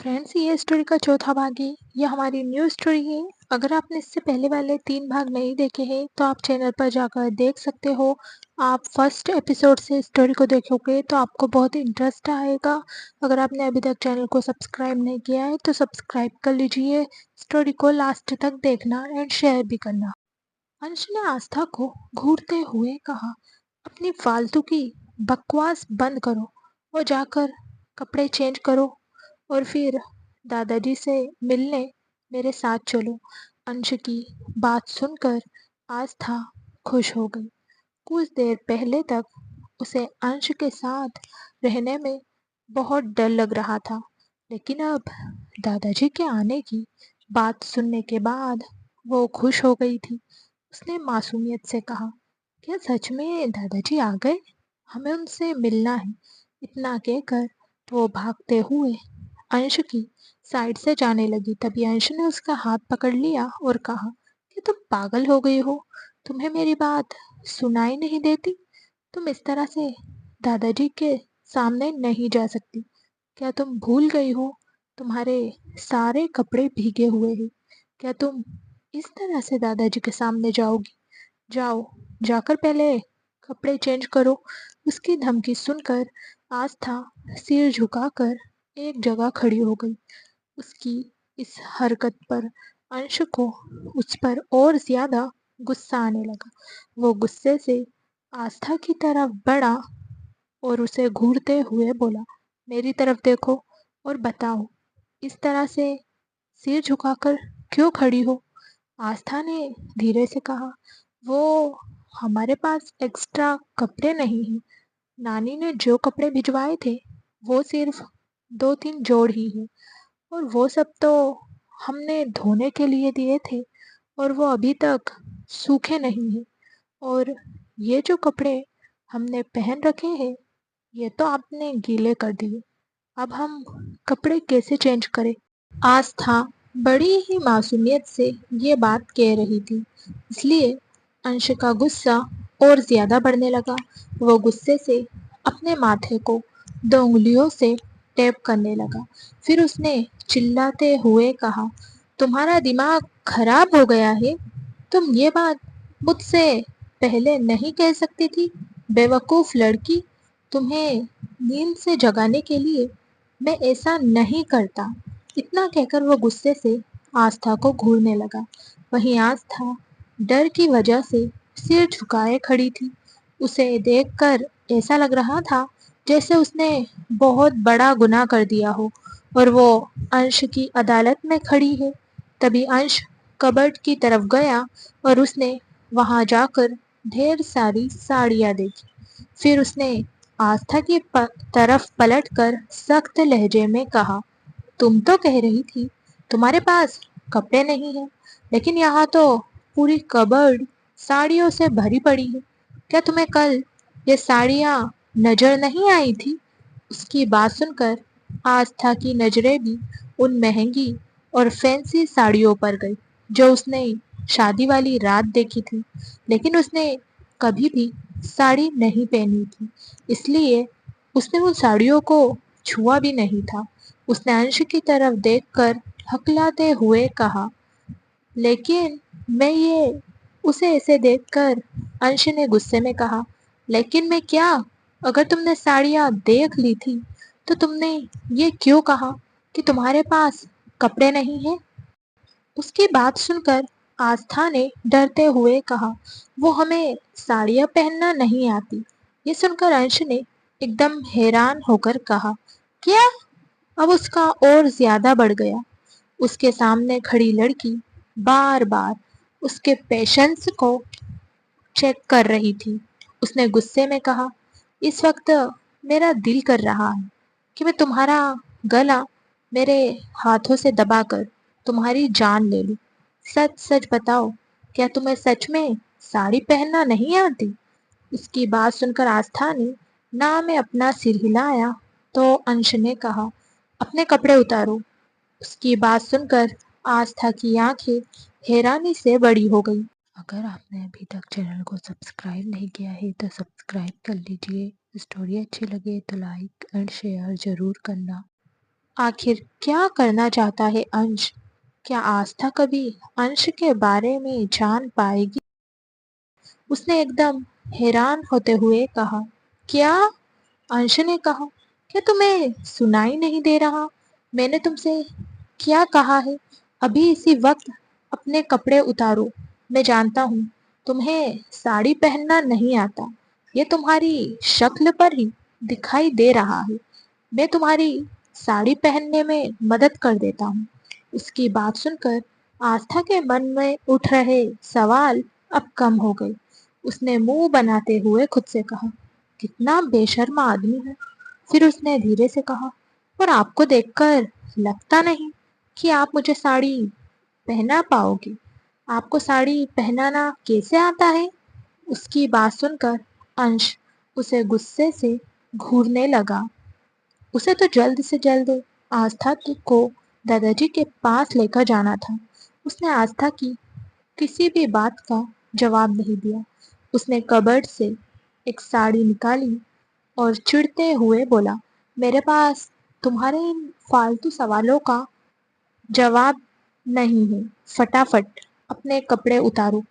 Friends, ये story का चौथा भाग है। ये हमारी न्यू स्टोरी है। अगर आपने इससे पहले वाले 3 भाग नहीं देखे हैं तो आप चैनल पर जाकर देख सकते हो। आप फर्स्ट एपिसोड से स्टोरी को देखोगे तो आपको बहुत इंटरेस्ट आएगा। अगर आपने अभी तक चैनल को सब्सक्राइब नहीं किया है तो सब्सक्राइब कर लीजिए। स्टोरी को लास्ट तक देखना एंड शेयर भी करना। अंश ने आस्था को घूरते हुए कहा, अपनी फालतू की बकवास बंद करो और जाकर कपड़े चेंज करो और फिर दादाजी से मिलने मेरे साथ चलो। अंश की बात सुनकर आस्था खुश हो गई। कुछ देर पहले तक उसे अंश के साथ रहने में बहुत डर लग रहा था, लेकिन अब दादाजी के आने की बात सुनने के बाद वो खुश हो गई थी। उसने मासूमियत से कहा, क्या सच में दादाजी आ गए? हमें उनसे मिलना है। इतना कहकर वो भागते हुए अंश की साइड से जाने लगी। तभी अंश ने उसका हाथ पकड़ लिया और कहा कि तुम पागल हो गई हो? तुम्हें मेरी बात सुनाई नहीं देती? तुम इस तरह से दादाजी के सामने नहीं जा सकती। क्या तुम भूल गई हो? तुम्हारे सारे कपड़े भीगे हुए हैं। क्या तुम इस तरह से दादाजी के सामने जाओगी? जाओ, जाकर पहले कपड़े चेंज करो। उसकी धमकी सुनकर आस्था सिर झुकाकर एक जगह खड़ी हो गई। उसकी इस हरकत पर अंश को उस पर और ज्यादा गुस्सा आने लगा। वो गुस्से से आस्था की तरफ बढ़ा और उसे घूरते हुए बोला, मेरी तरफ देखो और बताओ, इस तरह से सिर झुकाकर क्यों खड़ी हो? आस्था ने धीरे से कहा, वो हमारे पास एक्स्ट्रा कपड़े नहीं हैं। नानी ने जो कपड़े भिजवाए थे वो सिर्फ 2-3 जोड़ ही हैं, और वो सब तो हमने धोने के लिए दिए थे और वो अभी तक सूखे नहीं हैं। और ये जो कपड़े हमने पहन रखे हैं ये तो आपने गीले कर दिए। अब हम कपड़े कैसे चेंज करें? आस्था बड़ी ही मासूमियत से ये बात कह रही थी, इसलिए अंश का गुस्सा और ज्यादा बढ़ने लगा। वो गुस्से से अपने माथे को 2 उंगलियों से टैप करने लगा। फिर उसने चिल्लाते हुए कहा, तुम्हारा दिमाग खराब हो गया है? तुम ये बात मुझसे पहले नहीं कह सकती थी? बेवकूफ लड़की, तुम्हें नींद से जगाने के लिए मैं ऐसा नहीं करता। इतना कहकर वो गुस्से से आस्था को घूरने लगा। वहीं आस्था डर की वजह से सिर झुकाए खड़ी थी। उसे देखकर ऐसा लग रहा था जैसे उसने बहुत बड़ा गुनाह कर दिया हो और वो अंश की अदालत में खड़ी है। तभी अंश कबर्ड की तरफ गया और उसने वहां जाकर ढेर सारी साड़ियां देखी। फिर उसने आस्था की तरफ पलटकर सख्त लहजे में कहा, तुम तो कह रही थी तुम्हारे पास कपड़े नहीं है, लेकिन यहाँ तो पूरी कबर्ड साड़ियों से भरी पड़ी है। क्या तुम्हें कल ये साड़ियाँ नजर नहीं आई थी? उसकी बात सुनकर आस्था की नजरें भी उन महंगी और फैंसी साड़ियों पर गई जो उसने शादी वाली रात देखी थी, लेकिन उसने कभी भी साड़ी नहीं पहनी थी, इसलिए उसने उन साड़ियों को छुआ भी नहीं था। उसने अंश की तरफ देखकर हकलाते हुए कहा, लेकिन मैं ये उसे ऐसे देखकर अंश ने गुस्से में कहा, लेकिन मैं क्या? अगर तुमने साड़ियाँ देख ली थी तो तुमने ये क्यों कहा कि तुम्हारे पास कपड़े नहीं हैं? उसकी बात सुनकर आस्था ने डरते हुए कहा, वो हमें साड़ियाँ पहनना नहीं आती। ये सुनकर अंश ने एकदम हैरान होकर कहा, क्या? अब उसका और ज्यादा बढ़ गया। उसके सामने खड़ी लड़की बार बार उसके पेशेंस को चेक कर रही थी। उसने गुस्से में कहा, इस वक्त मेरा दिल कर रहा है कि मैं तुम्हारा गला मेरे हाथों से दबाकर तुम्हारी जान ले लूं। सच सच बताओ, क्या तुम्हें सच में साड़ी पहनना नहीं आती? उसकी बात सुनकर आस्था ने ना में अपना सिर हिलाया तो अंश ने कहा, अपने कपड़े उतारो। उसकी बात सुनकर आस्था की आंखें हैरानी से बड़ी हो गई। अगर आपने अभी तक चैनल को सब्सक्राइब नहीं किया है तो सब्सक्राइब कर लीजिए। स्टोरी अच्छी लगे तो लाइक एंड शेयर जरूर करना। आखिर क्या करना चाहता है अंश? क्या आस्था कभी अंश के बारे में जान पाएगी? उसने एकदम हैरान होते हुए कहा, क्या? अंश ने कहा, क्या तुम्हें सुनाई नहीं दे रहा? मैंने तुमसे क्या कहा है? अभी इसी वक्त अपने कपड़े उतारो। मैं जानता हूँ तुम्हें साड़ी पहनना नहीं आता। ये तुम्हारी शक्ल पर ही दिखाई दे रहा है। मैं तुम्हारी साड़ी पहनने में मदद कर देता हूँ। उसकी बात सुनकर आस्था के मन में उठ रहे सवाल अब कम हो गए। उसने मुंह बनाते हुए खुद से कहा, कितना बेशर्मा आदमी है। फिर उसने धीरे से कहा, और आपको देखकर लगता नहीं कि आप मुझे साड़ी पहना पाओगे। आपको साड़ी पहनाना कैसे आता है? उसकी बात सुनकर अंश उसे गुस्से से घूरने लगा। उसे तो जल्द से जल्द आस्था को दादाजी के पास लेकर जाना था। उसने आस्था की किसी भी बात का जवाब नहीं दिया। उसने कबर्ड से एक साड़ी निकाली और चिढ़ते हुए बोला, मेरे पास तुम्हारे इन फालतू सवालों का जवाब नहीं है। फटाफट अपने कपड़े उतारो।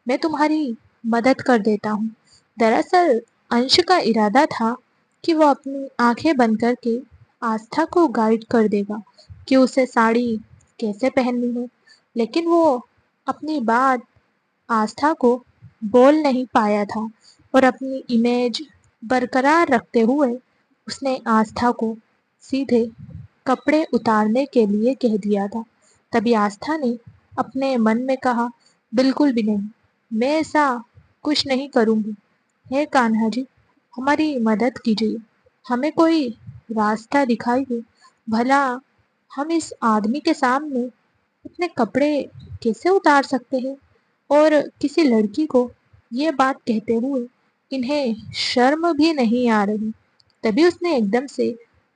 मैं तुम्हारी मदद कर देता हूँ। दरअसल अंश का इरादा था कि वो अपनी आंखें बंद करके आस्था को गाइड कर देगा कि उसे साड़ी कैसे पहननी है। लेकिन वो अपनी बात आस्था को बोल नहीं पाया था और अपनी इमेज बरकरार रखते हुए उसने आस्था को सीधे कपड़े उतारने के लिए कह दिया था। तभी आस्था ने अपने मन में कहा, बिल्कुल भी नहीं, मैं ऐसा कुछ नहीं करूंगी। हे कान्हा जी, हमारी मदद कीजिए। हमें कोई रास्ता दिखाइए। भला हम इस आदमी के सामने अपने कपड़े कैसे उतार सकते हैं? और किसी लड़की को ये बात कहते हुए इन्हें शर्म भी नहीं आ रही। तभी उसने एकदम से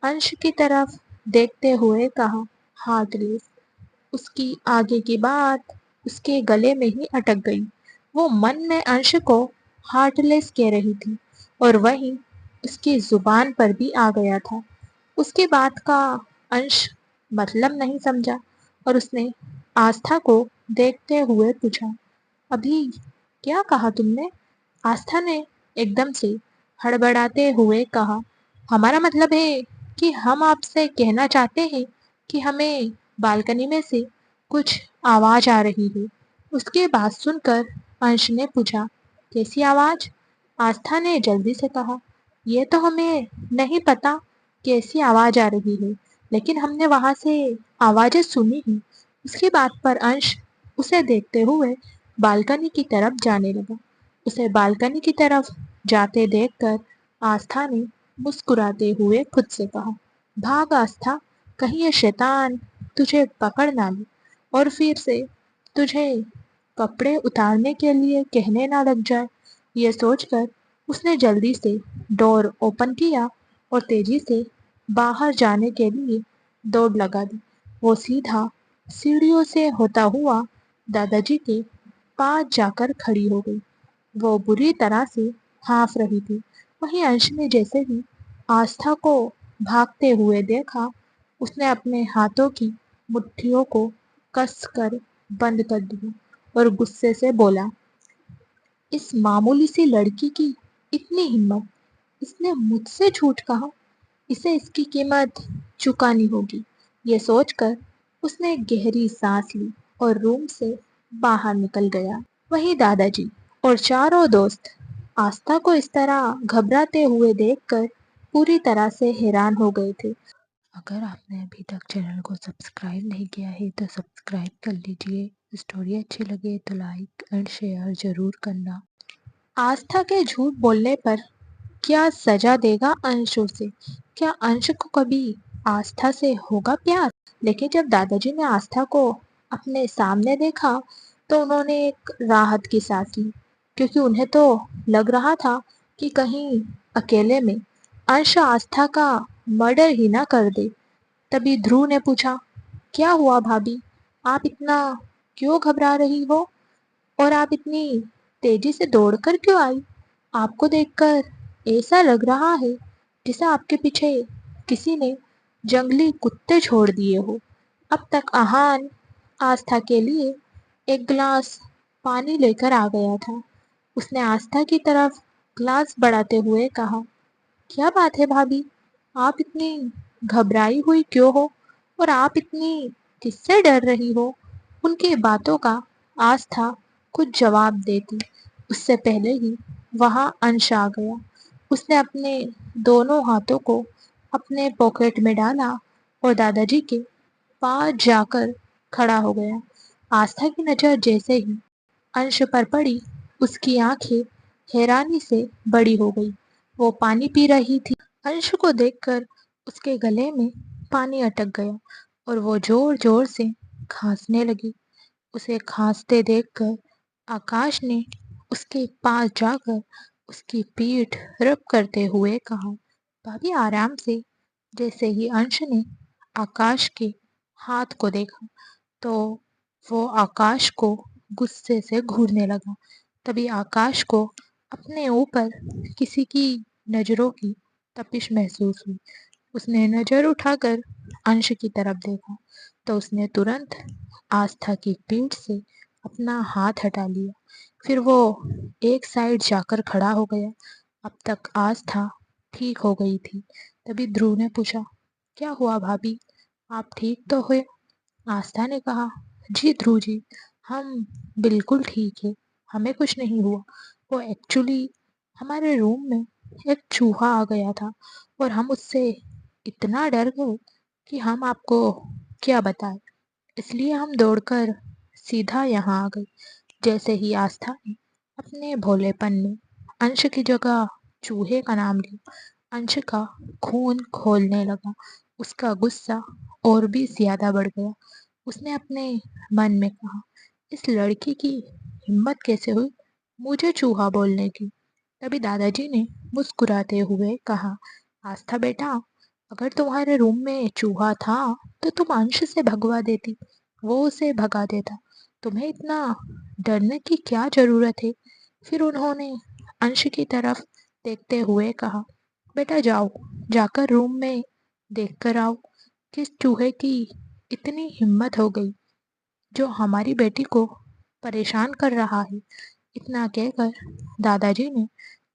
अंश की तरफ देखते हुए कहा, हार्टलेस। उसकी आगे की बात उसके गले में ही अटक गई। वो मन में अंश को हार्टलेस कह रही थी और वहीं उसकी जुबान पर भी आ गया था। उसकी बात का अंश मतलब नहीं समझा और उसने आस्था को देखते हुए पूछा, अभी क्या कहा तुमने? आस्था ने एकदम से हड़बड़ाते हुए कहा, हमारा मतलब है कि हम आपसे कहना चाहते हैं कि हमें बालकनी में से कुछ आवाज आ रही है। उसकी बात सुनकर अंश ने पूछा, कैसी आवाज? आस्था ने जल्दी से कहा, यह तो हमें नहीं पता कैसी आवाज आ रही है, लेकिन हमने वहां से आवाजें सुनी हैं। उसकी बात पर अंश उसे देखते हुए बालकनी की तरफ जाने लगा। उसे बालकनी की तरफ जाते देखकर आस्था ने मुस्कुराते हुए खुद से कहा, भाग आस्था, कहीं ये शैतान तुझे पकड़ ना ले और फिर से तुझे कपड़े उतारने के लिए कहने ना लग जाए। ये सोचकर उसने जल्दी से डोर ओपन किया और तेजी से बाहर जाने के लिए दौड़ लगा दी। वो सीधा सीढ़ियों से होता हुआ दादाजी के पास जाकर खड़ी हो गई। वो बुरी तरह से हाँफ रही थी। वहीं अंश ने जैसे ही आस्था को भागते हुए देखा, उसने अपने हाथों की मुट्ठियों को कस कर बंद कर दिया और गुस्से से बोला, इस मामूली सी लड़की की इतनी हिम्मत! इसने मुझसे झूठ कहा। इसे इसकी कीमत चुकानी होगी। ये सोचकर उसने गहरी सांस ली और रूम से बाहर निकल गया। वहीं दादाजी और चारों दोस्त आस्था को इस तरह घबराते हुए देखकर पूरी तरह से हैरान हो गए थे। अगर आपने अभी तक चैनल को सब्सक्राइब नहीं किया है तो सब्सक्राइब कर लीजिए। स्टोरी अच्छी लगे तो लाइक एंड शेयर जरूर करना। आस्था के झूठ बोलने पर क्या सजा देगा अंश उसे? क्या अंश को कभी आस्था से होगा प्यार? लेकिन जब दादाजी ने आस्था को अपने सामने देखा तो उन्होंने एक राहत की सांस ली, क्योंकि उन्हें तो लग रहा था कि कहीं अकेले में अंश आस्था का मर्डर ही ना कर दे। तभी ध्रुव ने पूछा, क्या हुआ भाभी? आप इतना क्यों घबरा रही हो और आप इतनी तेजी से दौड़कर क्यों आई? आपको देखकर ऐसा लग रहा है जैसे आपके पीछे किसी ने जंगली कुत्ते छोड़ दिए हो। अब तक आहान आस्था के लिए एक गिलास पानी लेकर आ गया था। उसने आस्था की तरफ ग्लास बढ़ाते हुए कहा, क्या बात है भाभी, आप इतनी घबराई हुई क्यों हो और आप इतनी किससे डर रही हो? उनकी बातों का आस्था कुछ जवाब देती उससे पहले ही वहां अंश आ गया। उसने अपने दोनों हाथों को अपने पॉकेट में डाला और दादाजी के पास जाकर खड़ा हो गया। आस्था की नजर जैसे ही अंश पर पड़ी, उसकी आंखें हैरानी से बड़ी हो गई। वो पानी पी रही थी। अंश को देखकर उसके गले में पानी अटक गया और वो जोर जोर से खांसने लगी। उसे खांसते देखकर आकाश ने उसके पास जाकर उसकी पीठ रब करते हुए कहा, भाभी आराम से। जैसे ही अंश ने आकाश के हाथ को देखा तो वो आकाश को गुस्से से घूरने लगा। तभी आकाश को अपने ऊपर किसी की नजरों की तपिश महसूस हुई। उसने नजर उठाकर अंश की तरफ देखा तो उसने तुरंत आस्था की पीठ से अपना हाथ हटा लिया। फिर वो एक साइड जाकर खड़ा हो गया। अब तक आस्था ठीक हो गई थी। तभी ध्रुव ने पूछा, क्या हुआ भाभी, आप ठीक तो हुए? आस्था ने कहा, जी ध्रुव जी, हम बिल्कुल ठीक है, हमें कुछ नहीं हुआ। वो एक्चुअली हमारे रूम में एक चूहा आ गया था और हम उससे इतना डर गए कि हम आपको क्या बताएं। इसलिए हम दौड़कर सीधा यहाँ आ गए। जैसे ही आस्था ने अपने भोलेपन में अंश की जगह चूहे का नाम लिया, अंश का खून खौलने लगा। उसका गुस्सा और भी ज्यादा बढ़ गया। उसने अपने मन में कहा, इस लड़की की हिम्मत कैसे हुई मुझे चूहा बोलने की? तभी दादाजी ने मुस्कुराते हुए कहा, आस्था बेटा, अगर तुम्हारे रूम में चूहा था तो तुम अंश से भगवा देती, वो उसे भगा देता। तुम्हें इतना डरने की क्या जरूरत है? फिर उन्होंने अंश की तरफ देखते हुए कहा, बेटा जाओ, जाकर रूम में देख कर आओ, किस चूहे की इतनी हिम्मत हो गई जो हमारी बेटी को परेशान कर रहा है। इतना कहकर दादाजी ने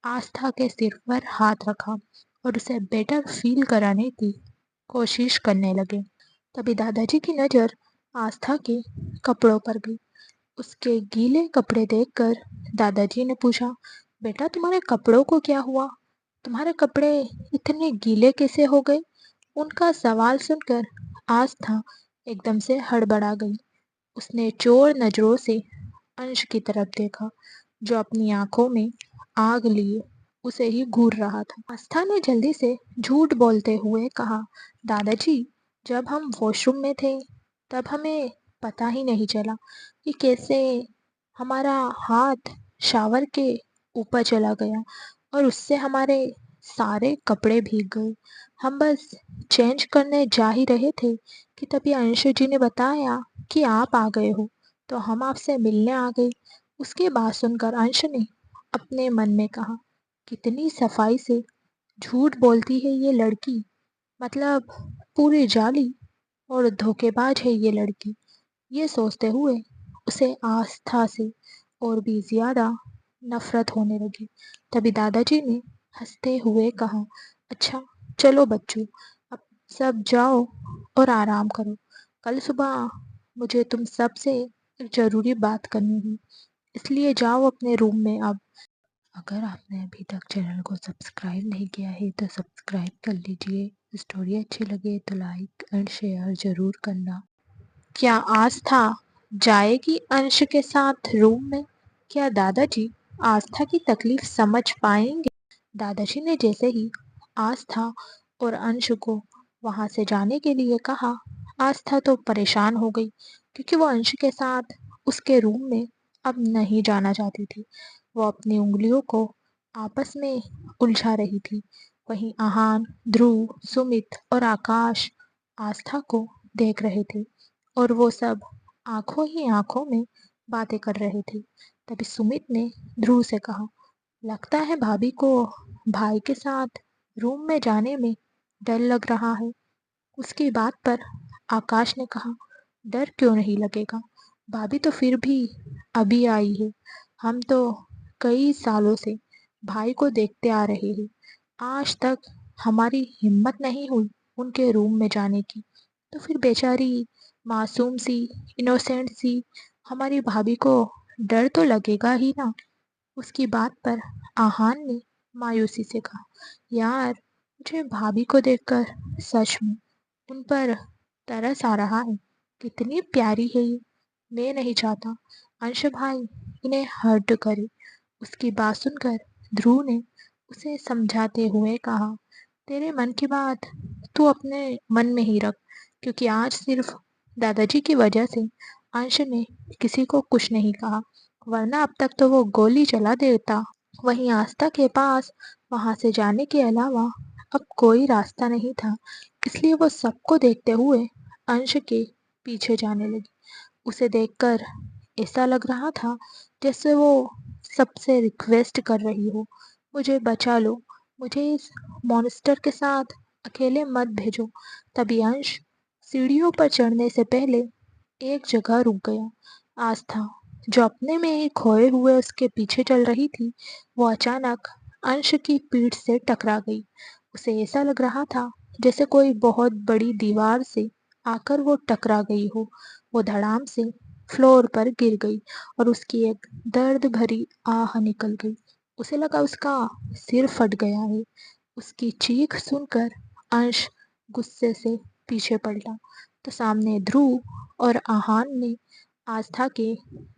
आस्था के सिर पर हाथ रखा और उसे बेटर फील कराने की कोशिश करने लगे। तभी दादाजी की नज़र आस्था के कपड़ों पर गई। उसके गीले कपड़े देखकर दादाजी ने पूछा, बेटा तुम्हारे कपड़ों को क्या हुआ? तुम्हारे कपड़े इतने गीले कैसे हो गए? उनका सवाल सुनकर आस्था एकदम से हड़बड़ा गई। उसने चोर नजरों से अंश की तरफ देखा, जो अपनी आंखों में आग लिए उसे ही घूर रहा था। आस्था ने जल्दी से झूठ बोलते हुए कहा, दादाजी, जब हम वॉशरूम में थे तब हमें पता ही नहीं चला कि कैसे हमारा हाथ शावर के ऊपर चला गया और उससे हमारे सारे कपड़े भीग गए। हम बस चेंज करने जा ही रहे थे कि तभी अंशु जी ने बताया कि आप आ गए हो, तो हम आपसे मिलने आ गए। उसकी बात सुनकर अंश ने अपने मन में कहा, कितनी सफाई से झूठ बोलती है ये लड़की, मतलब पूरी जाली और धोखेबाज है ये लड़की। ये सोचते हुए उसे आस्था से और भी ज्यादा नफरत होने लगी। तभी दादाजी ने हंसते हुए कहा, अच्छा चलो बच्चों, अब सब जाओ और आराम करो। कल सुबह मुझे तुम सब से एक जरूरी बात करनी है, इसलिए जाओ अपने रूम में अब। अगर आपने अभी तक चैनल को सब्सक्राइब नहीं किया है तो सब्सक्राइब कर लीजिए। स्टोरी अच्छी लगे तो लाइक एंड शेयर जरूर करना। क्या आस्था जाएगी अंश के साथ रूम में? क्या दादाजी आस्था की तकलीफ समझ पाएंगे? दादाजी ने जैसे ही आस्था और अंश को वहां से जाने के लिए कहा, आस्था तो परेशान हो गई क्योंकि वो अंश के साथ उसके रूम में अब नहीं जाना चाहती थी। वो अपनी उंगलियों को आपस में उलझा रही थी। वहीं आहान, ध्रुव, सुमित और आकाश आस्था को देख रहे थे और वो सब आंखों ही आंखों में बातें कर रहे थे। तभी सुमित ने ध्रुव से कहा, लगता है भाभी को भाई के साथ रूम में जाने में डर लग रहा है। उसकी बात पर आकाश ने कहा, डर क्यों नहीं लगेगा? भाभी तो फिर भी अभी आई है। हम तो कई सालों से भाई को देखते आ रहे हैं। आज तक हमारी हिम्मत नहीं हुई उनके रूम में जाने की। तो फिर बेचारी मासूम सी, इनोसेंट सी हमारी भाभी को डर तो लगेगा ही ना। उसकी बात पर आहान ने मायूसी से कहा, यार मुझे भाभी को देखकर सच में उन पर तरस आ रहा है। कितनी प्यारी है ये। मैं नहीं चाहता अंश भाई इन्हें हर्ट करे। उसकी बात सुनकर ध्रुव ने उसे समझाते हुए कहा, तेरे मन की बात तू अपने मन में ही रख, क्योंकि आज सिर्फ दादाजी की वजह से अंश ने किसी को कुछ नहीं कहा, वरना अब तक तो वो गोली चला देता। वहीं आस्था के पास वहां से जाने के अलावा अब कोई रास्ता नहीं था, इसलिए वो सबको देखते हुए अंश के पीछे जाने लगी। उसे देखकर ऐसा लग रहा था जैसे वो सबसे रिक्वेस्ट कर रही हो, मुझे बचा लो, मुझे इस मॉन्स्टर के साथ अकेले मत भेजो। तभी अंश सीढ़ियों पर चढ़ने से पहले एक जगह रुक गया। आस्था, जो अपने में ही खोए हुए उसके पीछे चल रही थी, वो अचानक अंश की पीठ से टकरा गई। उसे ऐसा लग रहा था जैसे कोई बहुत बड़ी दीवार से आकर वो टकरा गई हो। वो धड़ाम से फ्लोर पर गिर गई और उसकी एक दर्द भरी आह निकल गई। उसे लगा उसका सिर फट गया है। उसकी चीख सुनकर अंश गुस्से से पीछे पलटा तो सामने ध्रुव और आहान ने आस्था के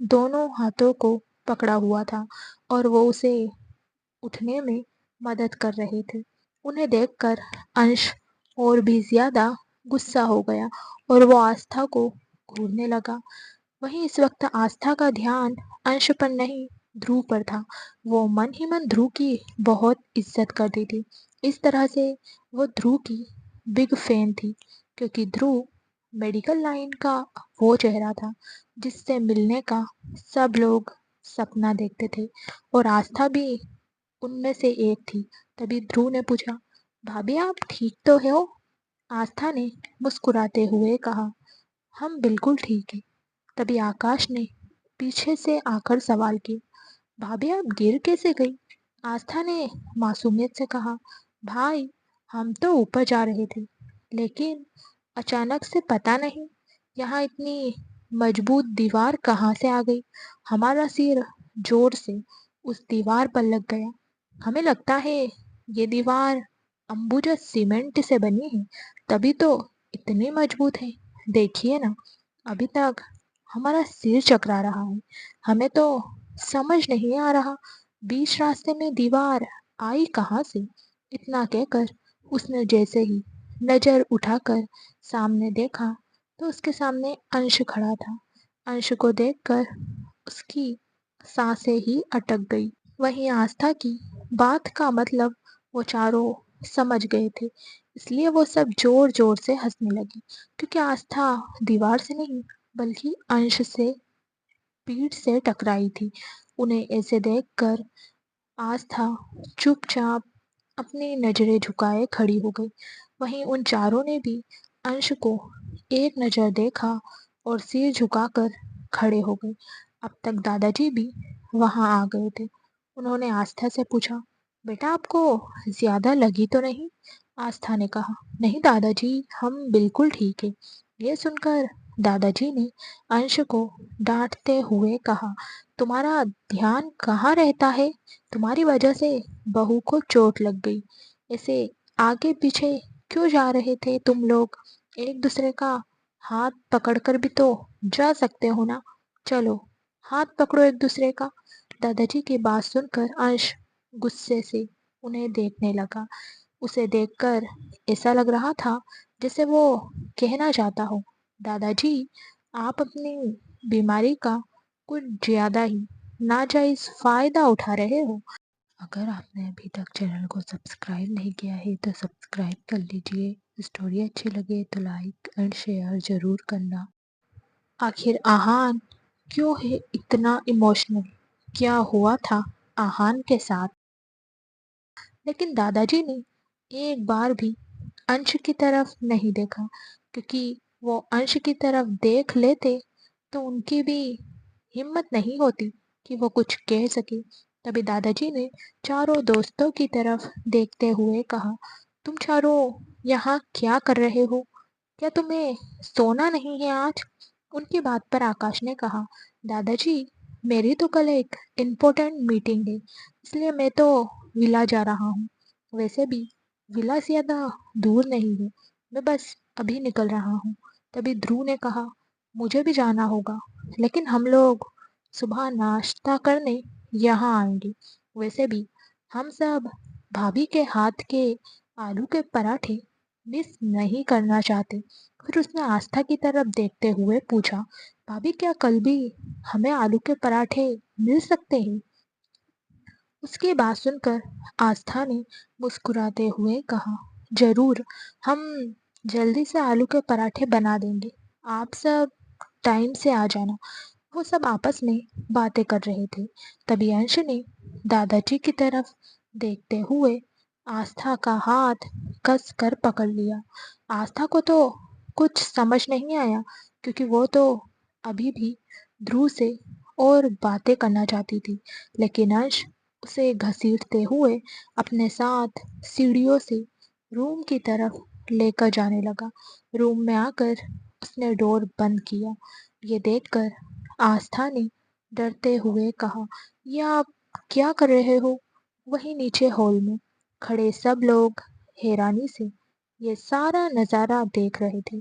दोनों हाथों को पकड़ा हुआ था और वो उसे उठने में मदद कर रहे थे। उन्हें देखकर अंश और भी ज्यादा गुस्सा हो गया और वो आस्था को घूरने लगा। वहीं इस वक्त आस्था का ध्यान अंश पर नहीं, ध्रुव पर था। वो मन ही मन ध्रुव की बहुत इज्जत करती थी। इस तरह से वो ध्रुव की बिग फैन थी, क्योंकि ध्रुव मेडिकल लाइन का वो चेहरा था जिससे मिलने का सब लोग सपना देखते थे, और आस्था भी उनमें से एक थी। तभी ध्रुव ने पूछा, भाभी आप ठीक तो हो? आस्था ने मुस्कुराते हुए कहा, हम बिल्कुल ठीक हैं। तभी आकाश ने पीछे से आकर सवाल किया, भाभी आप गिर कैसे गई? आस्था ने मासूमियत से कहा, भाई हम तो ऊपर जा रहे थे, लेकिन अचानक से पता नहीं यहाँ इतनी मजबूत दीवार कहाँ से आ गई। हमारा सिर जोर से उस दीवार पर लग गया। हमें लगता है ये दीवार अंबुजा सीमेंट से बनी है, तभी तो इतनी मजबूत है। देखिए ना, अभी तक हमारा सिर चकरा रहा है। हमें तो समझ नहीं आ रहा बीच रास्ते में दीवार आई कहाँ से। इतना कहकर उसने जैसे ही नजर उठाकर सामने देखा तो उसके सामने अंश खड़ा था। अंश को देखकर उसकी सांसें ही अटक गई। वहीं आस्था की बात का मतलब वो चारों समझ गए थे, इसलिए वो सब जोर जोर से हंसने लगी, क्योंकि आस्था दीवार से नहीं बल्कि अंश से पीठ से टकराई थी। उन्हें ऐसे देखकर आस्था चुपचाप अपनी नजरें झुकाए खड़ी हो गई। वहीं उन चारों ने भी अंश को एक नजर देखा और सिर झुकाकर खड़े हो गए। अब तक दादाजी भी वहां आ गए थे। उन्होंने आस्था से पूछा, बेटा आपको ज्यादा लगी तो नहीं? आस्था ने कहा, नहीं दादाजी, हम बिल्कुल ठीक है। ये सुनकर दादाजी ने अंश को डांटते हुए कहा, तुम्हारा ध्यान कहाँ रहता है? तुम्हारी वजह से बहू को चोट लग गई। ऐसे आगे पीछे क्यों जा रहे थे तुम लोग? एक दूसरे का हाथ पकड़कर भी तो जा सकते हो ना। चलो हाथ पकड़ो एक दूसरे का। दादाजी की बात सुनकर अंश गुस्से से उन्हें देखने लगा। उसे देखकर ऐसा लग रहा था जैसे वो कहना चाहता हो, दादाजी आप अपनी बीमारी का कुछ ज्यादा ही नाजायज फायदा उठा रहे हो। अगर आपने अभी तक चैनल को सब्सक्राइब नहीं किया है तो सब्सक्राइब कर लीजिए। स्टोरी अच्छी लगे तो लाइक एंड शेयर जरूर करना। आखिर आहान क्यों है इतना इमोशनल? क्या हुआ था आहान के साथ? लेकिन दादाजी ने एक बार भी अंश की तरफ नहीं देखा, क्योंकि वो अंश की तरफ देख लेते तो उनकी भी हिम्मत नहीं होती कि वो कुछ कह सके। तभी दादाजी ने चारों दोस्तों की तरफ देखते हुए कहा, तुम चारों यहाँ क्या कर रहे हो? क्या तुम्हें सोना नहीं है आज? उनकी बात पर आकाश ने कहा, दादाजी, मेरी तो कल एक इम्पोर्टेंट मीटिंग है, इसलिए मैं तो विला जा रहा हूँ। वैसे भी विला ज्यादा दूर नहीं है, मैं बस अभी निकल रहा हूँ। तभी ध्रुव ने कहा, मुझे भी जाना होगा, लेकिन हम लोग सुबह नाश्ता करने यहाँ आएंगे। वैसे भी हम सब भाभी के हाथ के आलू के पराठे मिस नहीं करना चाहते। फिर उसने आस्था की तरफ देखते हुए पूछा, भाभी क्या कल भी हमें आलू के पराठे मिल सकते हैं? उसकी बात सुनकर आस्था ने मुस्कुराते हुए कहा, जरूर, हम जल्दी से आलू के पराठे बना देंगे, आप सब टाइम से आ जाना। वो सब आपस में बातें कर रहे थे। तभी अंश ने दादाजी की तरफ देखते हुए आस्था का हाथ कस कर पकड़ लिया। आस्था को तो कुछ समझ नहीं आया, क्योंकि वो तो अभी भी ध्रुव से और बातें करना चाहती थी। लेकिन अंश उसे घसीटते हुए अपने साथ सीढ़ियों से रूम की तरफ लेकर जाने लगा। रूम में आकर उसने डोर बंद किया। ये देखकर आस्था ने डरते हुए कहा, ये आप क्या कर रहे हो? वहीं नीचे हॉल में खड़े सब लोग हैरानी से ये सारा नजारा देख रहे थे।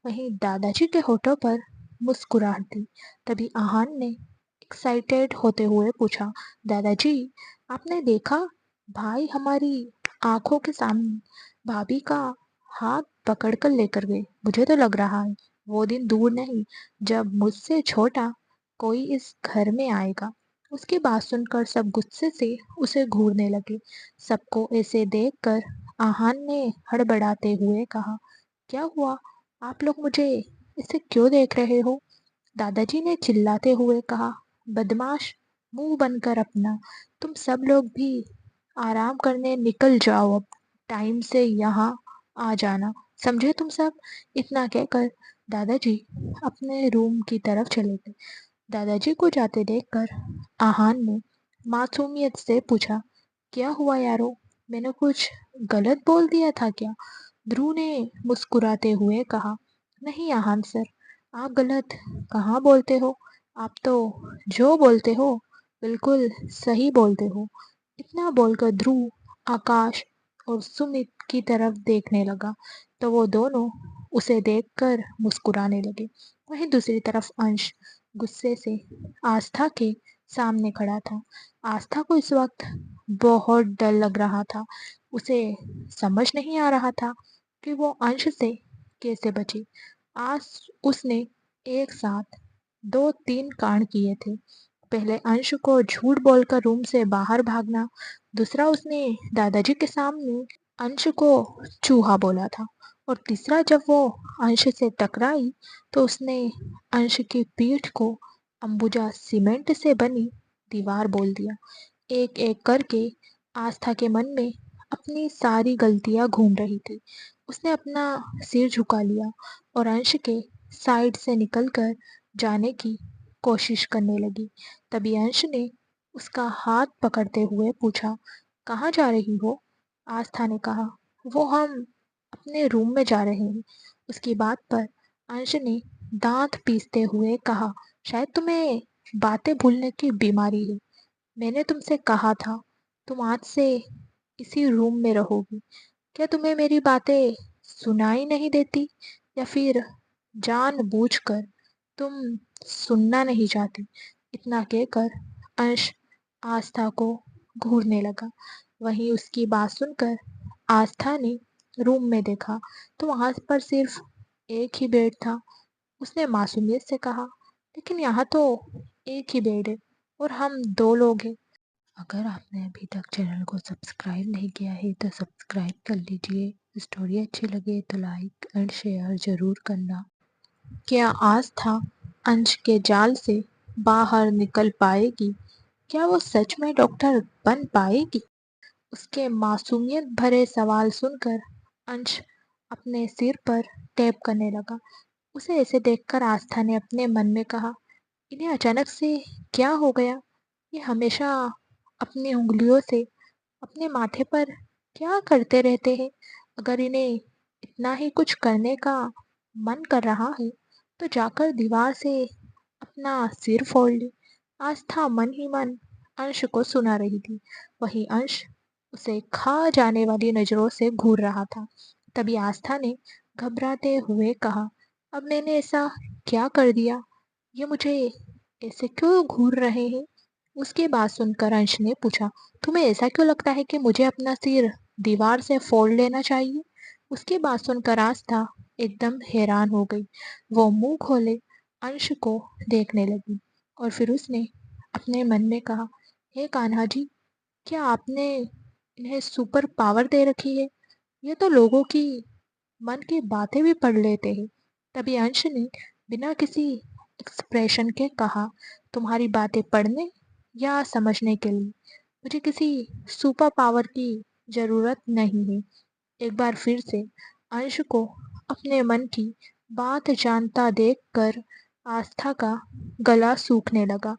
वहीं दादाजी के होठों पर मुस्कुराहट थी। तभी आहान ने एक्साइटेड होते हुए पूछा, दादाजी, आपने देखा? भाई हमारी आंखों के सामने भाभी का हाथ पकड़कर लेकर गए। मुझे तो लग रहा है वो दिन दूर नहीं जब मुझसे छोटा कोई इस घर में आएगा। उसकी बात सुनकर सब गुस्से से उसे घूरने लगे। सबको ऐसे देखकर आहान ने हड़बड़ाते हुए कहा, क्या हुआ? आप लोग मुझे इसे क्यों देख रहे हो? दादाजी ने चिल्लाते हुए कहा, बदमाश, मुंह बंद कर अपना। तुम सब लोग भी आराम करने निकल जाओ अब। टाइम से यहाँ आ जाना, समझे तुम सब? इतना कहकर दादाजी अपने रूम की तरफ चले गए। दादाजी को जाते देखकर आहान ने मासूमियत से पूछा, क्या हुआ यारो? मैंने कुछ गलत बोल दिया था क्या? ध्रुव ने मुस्कुराते हुए कहा, नहीं आहान सर, आप गलत कहाँ बोलते हो? आप तो जो बोलते हो बिल्कुल सही बोलते हो। इतना बोलकर ध्रुव आकाश और सुमित की तरफ देखने लगा, तो वो दोनों उसे देखकर मुस्कुराने लगे। वहीं दूसरी तरफ अंश गुस्से से आस्था के सामने खड़ा था। आस्था को इस वक्त बहुत डर लग रहा था। उसे समझ नहीं आ रहा था कि वो अंश से कैसे बचे। आज उसने एक साथ दो तीन कांड किए थे। पहले अंश को झूठ बोलकर रूम से बाहर भागना, दूसरा उसने दादाजी के सामने अंश को चूहा बोला था, और तीसरा जब वो अंश से टकराई तो उसने अंश की पीठ को अंबुजा सीमेंट से बनी दीवार बोल दिया। एक एक करके आस्था के मन में अपनी सारी गलतियां घूम रही थी। उसने अपना सिर झुका लिया और अंश के साइड से निकलकर जाने की कोशिश करने लगी। तभी अंश ने उसका हाथ पकड़ते हुए पूछा, कहाँ जा रही हो? आस्था ने कहा, वो हम अपने रूम में जा रहे हैं। उसकी बात पर अंश ने दांत पीसते हुए कहा, शायद तुम्हें बातें भूलने की बीमारी है। मैंने तुमसे कहा था तुम आज से इसी रूम में रहोगी। क्या तुम्हें मेरी बातें सुनाई नहीं देती, या फिर जानबूझकर तुम सुनना नहीं चाहती? इतना कहकर अंश आस्था को घूरने लगा। वहीं उसकी बात सुनकर आस्था ने रूम में देखा तो वहां पर सिर्फ एक ही बेड था। उसने मासूमियत से कहा, लेकिन यहाँ तो एक ही बेड है और हम दो लोग हैं। अगर आपने अभी तक चैनल को सब्सक्राइब नहीं किया है तो सब्सक्राइब कर लीजिए। स्टोरी अच्छी लगे तो लाइक एंड शेयर ज़रूर करना। क्या आस्था अंश के जाल से बाहर निकल पाएगी? क्या वो सच में डॉक्टर बन पाएगी? उसके मासूमियत भरे सवाल सुनकर अंश अपने सिर पर टैप करने लगा। उसे ऐसे देखकर आस्था ने अपने मन में कहा, इन्हें अचानक से क्या हो गया? ये हमेशा अपनी उंगलियों से अपने माथे पर क्या करते रहते हैं? अगर इन्हें इतना ही कुछ करने का मन कर रहा है, तो जाकर दीवार से अपना सिर फोड़ ले। आस्था मन ही मन अंश को सुना रही थी। वही अंश उसे खा जाने वाली नजरों से घूर रहा था। तभी आस्था ने घबराते हुए कहा, अब मैंने ऐसा क्या कर दिया? ये मुझे ऐसे क्यों घूर रहे हैं? उसकी बात सुनकर अंश ने पूछा, तुम्हें ऐसा क्यों लगता है कि मुझे अपना सिर दीवार से फोड़ लेना चाहिए? उसकी बात सुनकर आस्था एकदम हैरान हो गई। वो मुंह खोले अंश को देखने लगी और फिर उसने अपने मन में कहा, हे कान्हा जी, क्या आपने इन्हें सुपर पावर दे रखी है? ये तो लोगों की मन की बातें भी पढ़ लेते हैं। तभी अंश ने बिना किसी एक्सप्रेशन के कहा, तुम्हारी बातें पढ़ने या समझने के लिए मुझे किसी सुपर पावर की जरूरत नहीं है। एक बार फिर से अंश को अपने मन की बात जानता देखकर आस्था का गला सूखने लगा।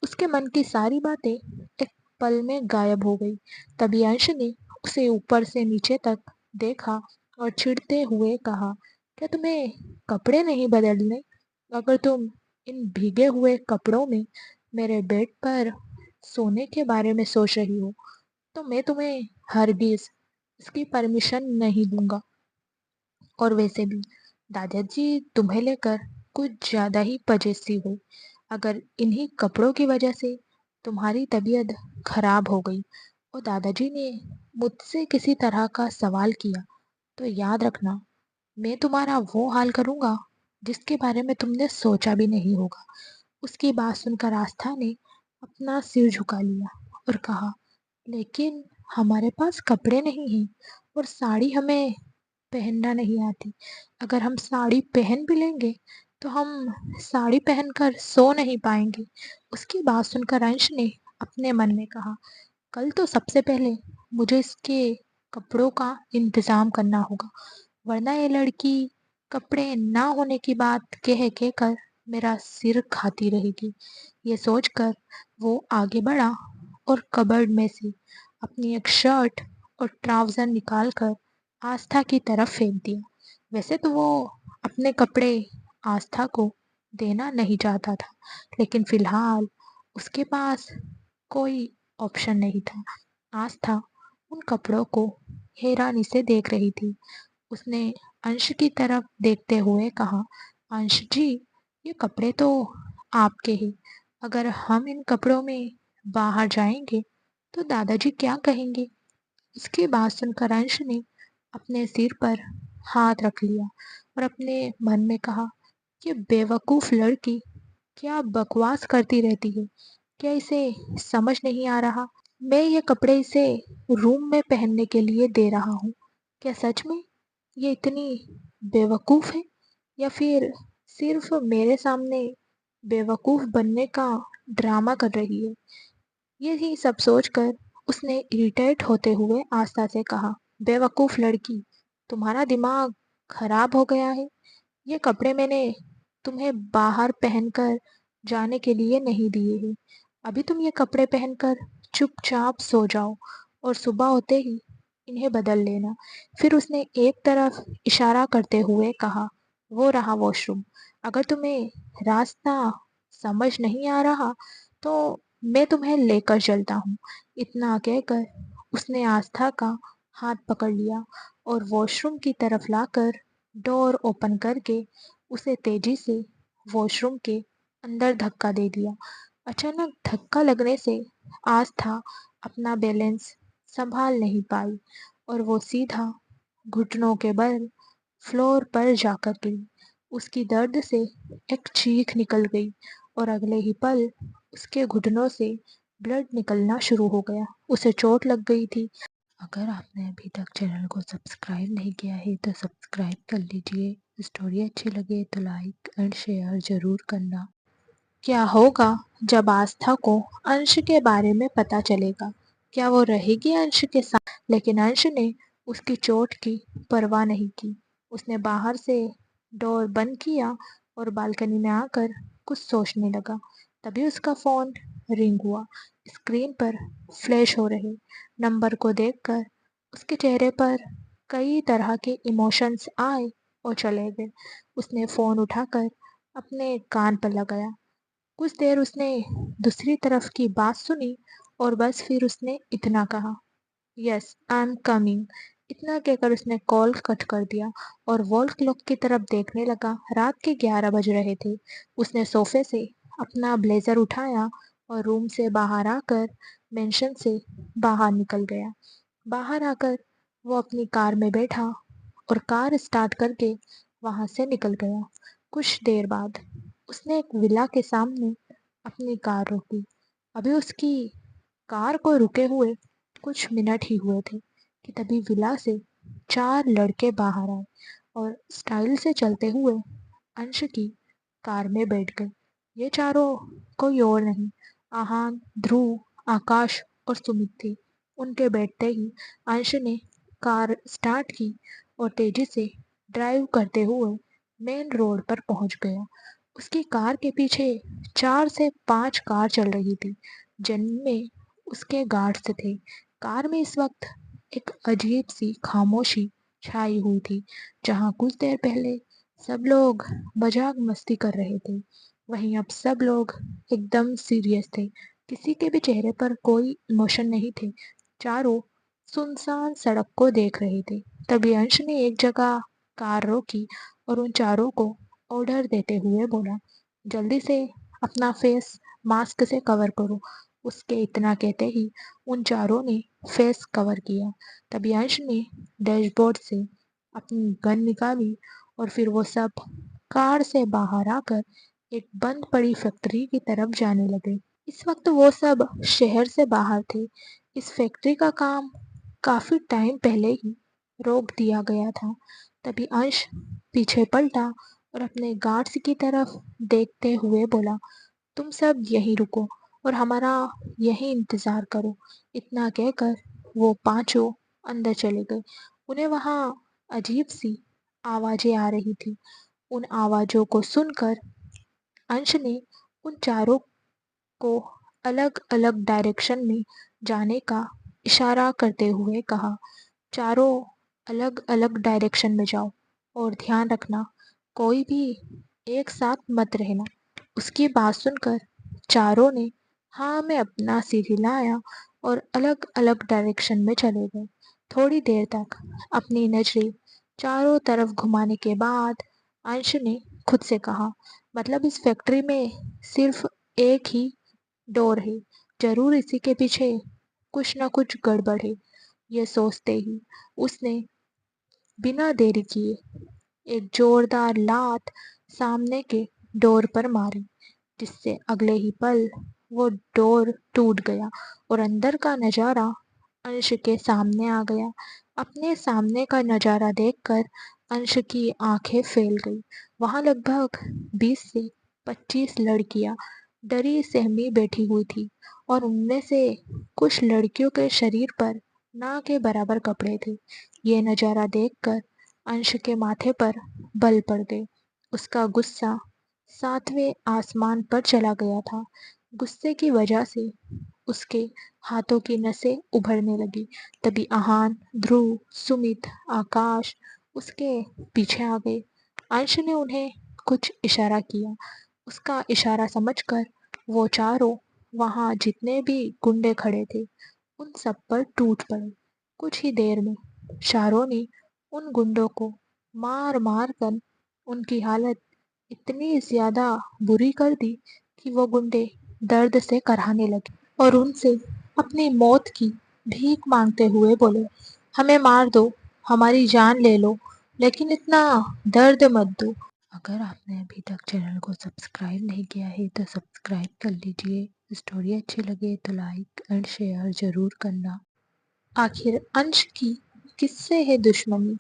उसके मन की सारी बातें एक पल में गायब हो गई। तभी अंश ने उसे ऊपर से नीचे तक देखा और चिढ़ते हुए कहा, क्या तुम्हें कपड़े नहीं बदलने? अगर तुम इन भीगे हुए कपड़ों में मेरे बेड पर सोने के बारे में सोच रही हो, तो मैं तुम्हें हरगिज इसकी परमिशन नहीं दूंगा। और वैसे भी दादाजी तुम्हें लेकर कुछ ज्यादा ही पजेसिव हो। अगर इन्हीं कपड़ों की वजह से तुम्हारी तबीयत खराब हो गई और दादाजी ने मुझसे किसी तरह का सवाल किया, तो याद रखना, मैं तुम्हारा वो हाल करूंगा जिसके बारे में तुमने सोचा भी नहीं होगा। उसकी बात सुनकर आस्था ने अपना सिर झुका लिया और कहा, लेकिन हमारे पास कपड़े नहीं हैं और साड़ी हमें पहनना नहीं आती। अगर हम साड़ी पहन भी लेंगे तो हम साड़ी पहनकर सो नहीं पाएंगे। उसकी बात सुनकर अंश ने अपने मन में कहा, कल तो सबसे पहले मुझे इसके कपड़ों का इंतजाम करना होगा, वरना ये लड़की कपड़े ना होने की बात कह कह कर मेरा सिर खाती रहेगी। ये सोचकर वो आगे बढ़ा और कबर्ड में से अपनी एक शर्ट और ट्राउजर निकालकर आस्था की तरफ फेंक दिया। वैसे तो वो अपने कपड़े आस्था को देना नहीं चाहता था, लेकिन फिलहाल उसके पास कोई ऑप्शन नहीं था। आस्था उन कपड़ों को हैरानी से देख रही थी। उसने अंश की तरफ देखते हुए कहा, अंश जी, ये कपड़े तो आपके हैं। अगर हम इन कपड़ों में बाहर जाएंगे तो दादाजी क्या कहेंगे? इसकी बात सुनकर अंश ने अपने सिर पर हाथ रख लिया और अपने मन में कहा, ये बेवकूफ लड़की क्या बकवास करती रहती है? क्या इसे समझ नहीं आ रहा? मैं ये कपड़े इसे रूम में पहनने के लिए दे रहा हूँ। क्या सच में ये इतनी बेवकूफ है, या फिर सिर्फ मेरे सामने बेवकूफ बनने का ड्रामा कर रही है? यही सब सोचकर उसने इरिटेट होते हुए आस्था से कहा, बेवकूफ लड़की, तुम्हारा दिमाग खराब हो गया है। ये कपड़े मैंने तुम्हें बाहर पहनकर जाने के लिए नहीं दिए हैं। अभी तुम ये कपड़े पहनकर चुपचाप सो जाओ और सुबह होते ही इन्हें बदल लेना। फिर उसने एक तरफ इशारा करते हुए कहा, वो रहा वॉशरूम। अगर तुम्हें रास्ता समझ नहीं आ रहा तो मैं तुम्हें लेकर चलता हूँ। इतना कहकर उसने आस्था का हाथ पकड़ लिया और वॉशरूम की तरफ लाकर डोर ओपन करके उसे तेजी से वॉशरूम के अंदर धक्का दे दिया। अचानक धक्का लगने से आस्था अपना बैलेंस संभाल नहीं पाई और वो सीधा घुटनों के बल फ्लोर पर जाकर गिरी। उसकी दर्द से एक चीख निकल गई और अगले ही पल उसके घुटनों से ब्लड निकलना शुरू हो गया। उसे चोट लग गई थी। अगर आपने अभी तक चैनल को सब्सक्राइब नहीं किया है तो सब्सक्राइब कर लीजिए। स्टोरी अच्छी लगे तो लाइक एंड शेयर ज़रूर करना। क्या होगा जब आस्था को अंश के बारे में पता चलेगा? क्या वो रहेगी अंश के साथ? लेकिन अंश ने उसकी चोट की परवाह नहीं की। उसने बाहर से डोर बंद किया और बालकनी में आकर कुछ सोचने लगा। तभी उसका फोन रिंग हुआ। स्क्रीन पर फ्लैश हो रहे नंबर को देखकर उसके चेहरे पर कई तरह के इमोशंस आए और चले गए। उसने फोन उठाकर अपने कान पर लगाया। कुछ देर उसने दूसरी तरफ की बात सुनी और बस फिर उसने इतना कहा, यस आई एम कमिंग। इतना कहकर उसने कॉल कट कर दिया और वॉल क्लॉक की तरफ देखने लगा। रात के 11 बज रहे थे। उसने सोफे से अपना ब्लेजर उठाया और रूम से बाहर आकर मेंशन से बाहर निकल गया। बाहर आकर वो अपनी कार में बैठा और कार स्टार्ट करके वहां से निकल गया। कुछ देर बाद उसने एक विला के सामने अपनी कार रोकी। अभी उसकी कार को रुके हुए कुछ मिनट ही हुए थे कि तभी विला से 4 लड़के बाहर आए और स्टाइल से चलते हुए अंश की कार में बैठ गए। ये चारों कोई और नहीं, आहान, ध्रुव, आकाश और सुमित थे। उनके बैठते ही अंश ने कार स्टार्ट की और तेजी से ड्राइव करते हुए मेन रोड पर पहुंच गया। उसकी कार के पीछे 4 से 5 कार चल रही थी जिनमें उसके गार्ड्स थे। कार में इस वक्त एक अजीब सी खामोशी छाई हुई थी। जहां कुछ देर पहले सब लोग मजाक मस्ती कर रहे थे, वहीं अब सब लोग एकदम सीरियस थे। किसी के भी चेहरे पर कोई इमोशन नहीं थे। चारों सुनसान सड़क को देख रहे थे। तभी अंश ने एक जगह कार रोकी और उन चारों को ऑर्डर देते हुए बोला, जल्दी से अपना फेस मास्क से कवर करो। उसके इतना कहते ही उन चारों ने फेस कवर किया। तभी अंश ने डैशबोर्ड से अपनी गन निकाली और फिर वो सब कार से बाहर आकर एक बंद पड़ी फैक्ट्री की तरफ जाने लगे। इस वक्त वो सब शहर से बाहर थे। इस फैक्ट्री का काम काफी टाइम पहले ही रोक दिया गया था। तभी अंश पीछे पलटा और अपने गार्ड्स की तरफ देखते हुए बोला, तुम सब यहीं रुको और हमारा यहीं इंतजार करो। इतना कहकर वो पांचों अंदर चले गए। उन्हें वहां अजीब सी आवाजें आ रही थी। उन आवाजों को सुनकर अंश ने उन चारों को अलग अलग डायरेक्शन में जाने का इशारा करते हुए कहा, चारों अलग अलग डायरेक्शन में जाओ और ध्यान रखना कोई भी एक साथ मत रहना। उसकी बात सुनकर चारों ने हाँ में अपना सिर हिलाया और अलग अलग डायरेक्शन में चले गए। थोड़ी देर तक अपनी नजरें चारों तरफ घुमाने के बाद अंश ने खुद से कहा, मतलब इस फैक्ट्री में सिर्फ एक ही डोर है, जरूर इसी के पीछे कुछ न कुछ गड़बड़ है। ये सोचते ही उसने बिना देरी किए एक जोरदार लात सामने के डोर पर मारी, जिससे अगले ही पल वो डोर टूट गया और अंदर का नजारा अंश के सामने आ गया। अपने सामने का नजारा देखकर अंश की आंखें फैल गई। वहां लगभग 20 से 25 लड़कियां डरी सहमी बैठी हुई थी और उनमें से कुछ लड़कियों के शरीर पर ना के बराबर कपड़े थे। ये नजारा देखकर अंश के माथे पर बल पड़ गए। उसका गुस्सा 7वें आसमान पर चला गया था। गुस्से की वजह से उसके हाथों की नसें उभरने लगी। तभी आहान, ध्रुव, सुमित, आकाश उसके पीछे आ गए। अंश ने उन्हें कुछ इशारा किया। उसका इशारा समझकर वो चारों वहां जितने भी गुंडे खड़े थे उन सब पर टूट पड़े। कुछ ही देर में चारों ने उन गुंडों को मार मार कर उनकी हालत इतनी ज्यादा बुरी कर दी कि वो गुंडे दर्द से कराहने लगे और उनसे अपनी मौत की भीख मांगते हुए बोले, हमें मार दो, हमारी जान ले लो, लेकिन इतना दर्द मत दो। अगर आपने अभी तक चैनल को सब्सक्राइब नहीं किया है तो सब्सक्राइब कर लीजिए। स्टोरी अच्छी लगे तो लाइक एंड शेयर जरूर करना। आखिर अंश की किससे है दुश्मनी?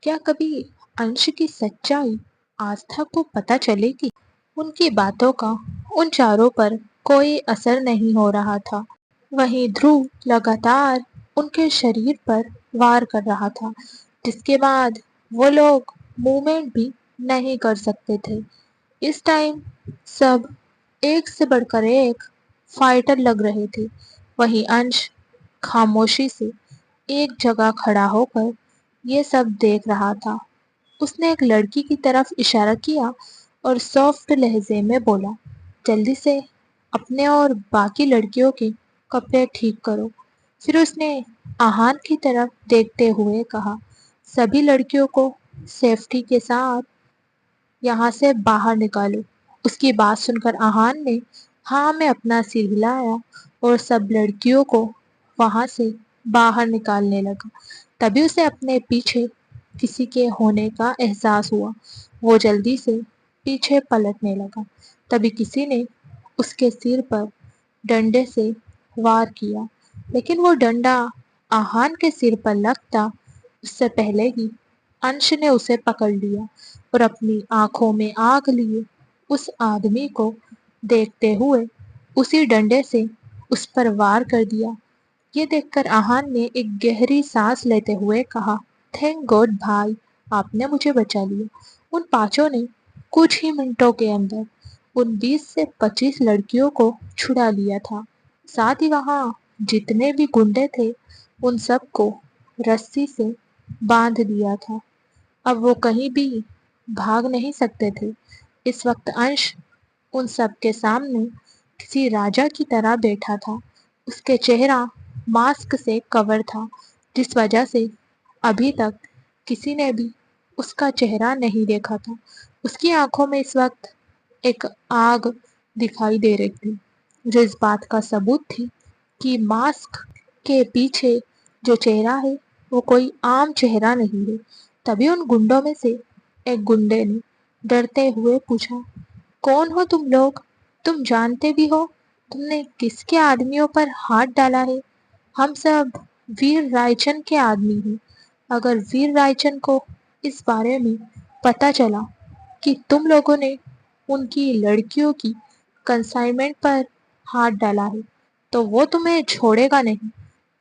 क्या कभी अंश की सच्चाई आस्था को पता चलेगी? उनकी बातों का उन चारों पर कोई असर नहीं हो रहा था। वहीं ध्रुव लगातार उनके शरीर पर वार कर रहा था, जिसके बाद वो लोग मूवमेंट भी नहीं कर सकते थे। इस टाइम सब एक से बढ़कर एक फाइटर लग रहे थे। वहीं अंश खामोशी से एक जगह खड़ा होकर ये सब देख रहा था। उसने एक लड़की की तरफ इशारा किया और सॉफ्ट लहजे में बोला, जल्दी से अपने और बाकी लड़कियों के कपड़े ठीक करो। फिर उसने आहान की तरफ देखते हुए कहा, सभी लड़कियों को सेफ्टी के साथ यहाँ से बाहर निकालो। उसकी बात सुनकर आहान ने हाँ में अपना सिर हिलाया और सब लड़कियों को वहां से बाहर निकालने लगा। तभी उसे अपने पीछे किसी के होने का एहसास हुआ। वो जल्दी से पीछे पलटने लगा। तभी किसी ने उसके सिर पर डंडे से वार किया, लेकिन वो डंडा आहान के सिर पर लगता उससे पहले ही अंश ने उसे पकड़ लिया और अपनी आंखों में आग लिए उस आदमी को देखते हुए उसी डंडे से उस पर वार कर दिया। ये देखकर आहान ने एक गहरी सांस लेते हुए कहा, थैंक गॉड भाई, आपने मुझे बचा लिया। उन पांचों ने कुछ ही मिनटों के अंदर उन 20 से 25 लड़कियों को छुड़ा लिया था। साथ ही वहां जितने भी गुंडे थे उन सबको रस्सी से बांध दिया था। अब वो कहीं भी भाग नहीं सकते थे। इस वक्त अंश उन सब के सामने किसी राजा की तरह बैठा था। उसके चेहरा मास्क से कवर था, जिस वजह से अभी तक किसी ने भी उसका चेहरा नहीं देखा था। उसकी आंखों में इस वक्त एक आग दिखाई दे रही थी, जो इस बात का सबूत थी कि मास्क के पीछे जो चेहरा है वो कोई आम चेहरा नहीं है। तभी उन गुंडों में से एक गुंडे ने डरते हुए पूछा, कौन हो तुम लोग? तुम जानते भी हो तुमने किसके आदमियों पर हाथ डाला है? हम सब वीर रायचंद के आदमी हैं। अगर वीर रायचंद को इस बारे में पता चला कि तुम लोगों ने उनकी लड़कियों की कंसाइनमेंट पर हाथ डाला है, तो वो तुम्हें छोड़ेगा नहीं।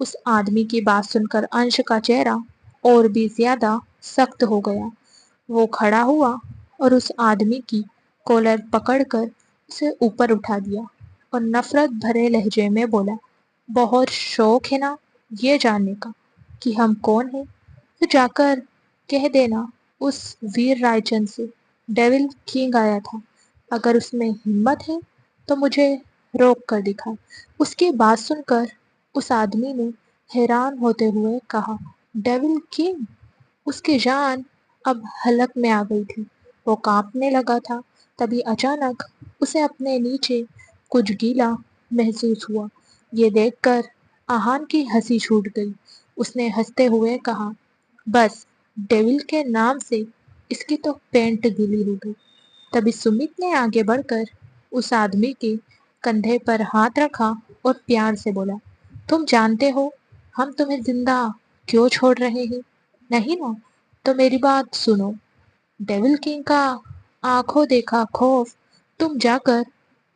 उस आदमी की बात सुनकर अंश का चेहरा और भी ज्यादा सख्त हो गया। वो खड़ा हुआ और उस आदमी की कॉलर पकड़कर उसे ऊपर उठा दिया और नफरत भरे लहजे में बोला, बहुत शौक है ना ये जानने का कि हम कौन हैं? तो जाकर कह देना उस वीर रायचंद से डेविल किंग आया था। अगर उसमें हिम्मत है तो मुझे रोक कर दिखाए। उसकी बात सुनकर उस आदमी ने हैरान होते हुए कहा, डेविल किंग? उसकी जान अब हलक में आ गई थी। वो कांपने लगा था। तभी अचानक उसे अपने नीचे कुछ गीला महसूस हुआ। ये देखकर आहान की हंसी छूट गई। उसने हंसते हुए कहा, बस डेविल के नाम से इसकी तो पैंट गीली हो गई। तभी सुमित ने आगे बढ़कर उस आदमी के कंधे पर हाथ रखा और प्यार से बोला, तुम जानते हो हम तुम्हें जिंदा क्यों छोड़ रहे हैं? नहीं ना? तो मेरी बात सुनो। डेविल किंग का आंखों देखा खौफ तुम जाकर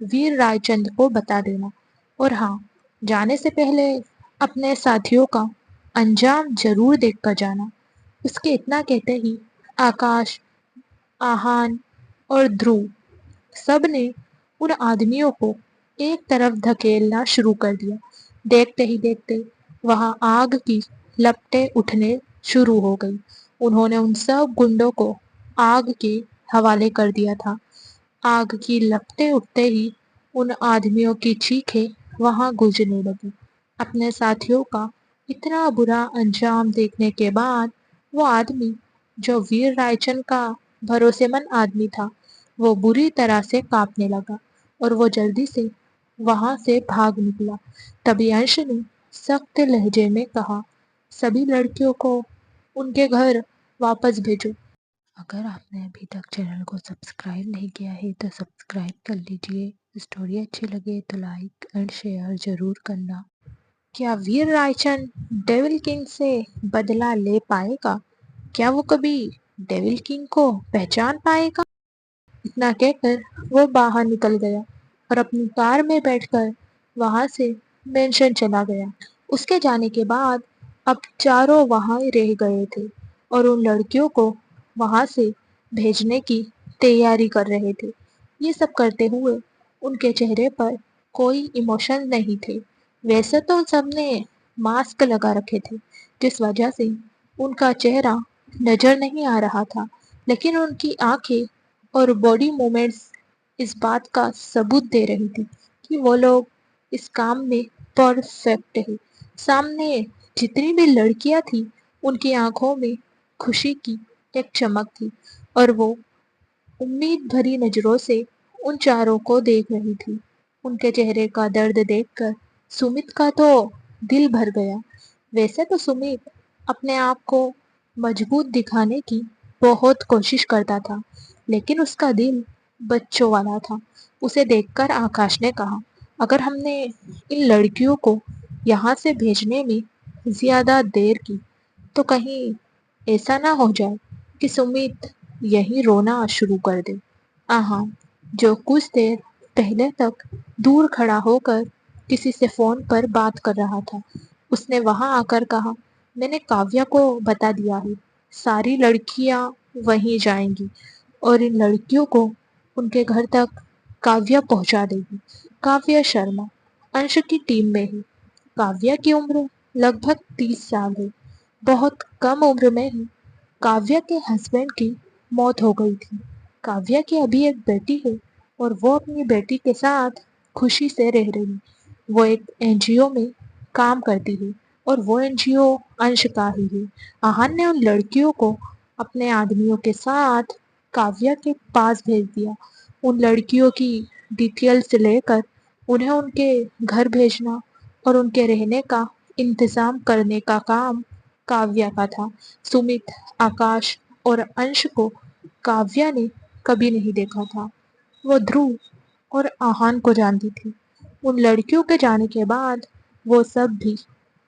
वीर रायचंद को बता देना। और हाँ, जाने से पहले अपने साथियों का अंजाम जरूर देख कर जाना। उसके इतना कहते ही आकाश, आहान और ध्रुव सब ने उन आदमियों को एक तरफ धकेलना शुरू कर दिया। देखते ही देखते वहां आग की लपटें उठने शुरू हो गई। उन्होंने उन सब गुंडों को आग के हवाले कर दिया था। आग की लपटें उठते ही उन आदमियों की चीखें वहां गूंजने लगी। अपने साथियों का इतना बुरा अंजाम देखने के बाद वो आदमी, जो वीर रायचंद का भरोसेमंद आदमी था, वो बुरी तरह से कांपने लगा और वो जल्दी से वहां से भाग निकला। तभी अंश ने सख्त लहजे में कहा, सभी लड़कियों को उनके घर वापस भेजो। अगर आपने अभी तक चैनल को सब्सक्राइब नहीं किया है तो सब्सक्राइब कर लीजिए। स्टोरी अच्छी लगे तो लाइक एंड शेयर जरूर करना। क्या वीर रायचंद डेविल किंग से बदला ले पाएगा? क्या वो कभी डेविल किंग को पहचान पाएगा? इतना कहकर वो बाहर निकल गया और अपनी कार में बैठकर वहां से मेंशन चला गया। उसके जाने के बाद अब चारों वहां ही रह गए थे और उन लड़कियों को वहां से भेजने की तैयारी कर रहे थे। ये सब करते हुए उनके चेहरे पर कोई इमोशन नहीं थे। वैसे तो सबने मास्क लगा रखे थे, जिस वजह से उनका चेहरा नजर नहीं आ रहा था, लेकिन उनकी आंखें और बॉडी मूवमेंट्स इस बात का सबूत दे रही थी कि वो लोग इस काम में परफेक्ट है। सामने जितनी भी लड़कियां थी, उनकी आंखों में खुशी की एक चमक थी और वो उम्मीद भरी नजरों से उन चारों को देख रही थी। उनके चेहरे का दर्द देखकर सुमित का तो दिल भर गया। वैसे तो सुमित अपने आप को मजबूत दिखाने की बहुत कोशिश करता था, लेकिन उसका दिल बच्चों वाला था। उसे देखकर आकाश ने कहा, अगर हमने इन लड़कियों को यहाँ से भेजने में ज्यादा देर की तो कहीं ऐसा ना हो जाए कि सुमित यहीं रोना शुरू कर दे। आहा, जो कुछ देर पहले तक दूर खड़ा होकर किसी से फोन पर बात कर रहा था, उसने वहां आकर कहा, मैंने काव्या को बता दिया है, सारी लड़कियां वहीं जाएंगी और इन लड़कियों को उनके घर तक काव्या पहुंचा देगी। काव्या शर्मा अंश की टीम में है। काव्या की उम्र लगभग 30 साल है। बहुत कम उम्र में ही काव्या के हस्बैंड की मौत हो गई थी। काव्या की अभी एक बेटी है और वो अपनी बेटी के साथ खुशी से रह रही। वो एक एनजीओ में काम करती है और वो एनजीओ अंश का ही है। आहान ने उन लड़कियों को अपने आदमियों के साथ काव्या के पास भेज दिया। उन लड़कियों की डिटेल्स लेकर उन्हें उनके घर भेजना और उनके रहने का इंतजाम करने का काम काव्या का था। सुमित, आकाश और अंश को काव्या ने कभी नहीं देखा था। वो ध्रुव और आहान को जानती थी। उन लड़कियों के जाने के बाद वो सब भी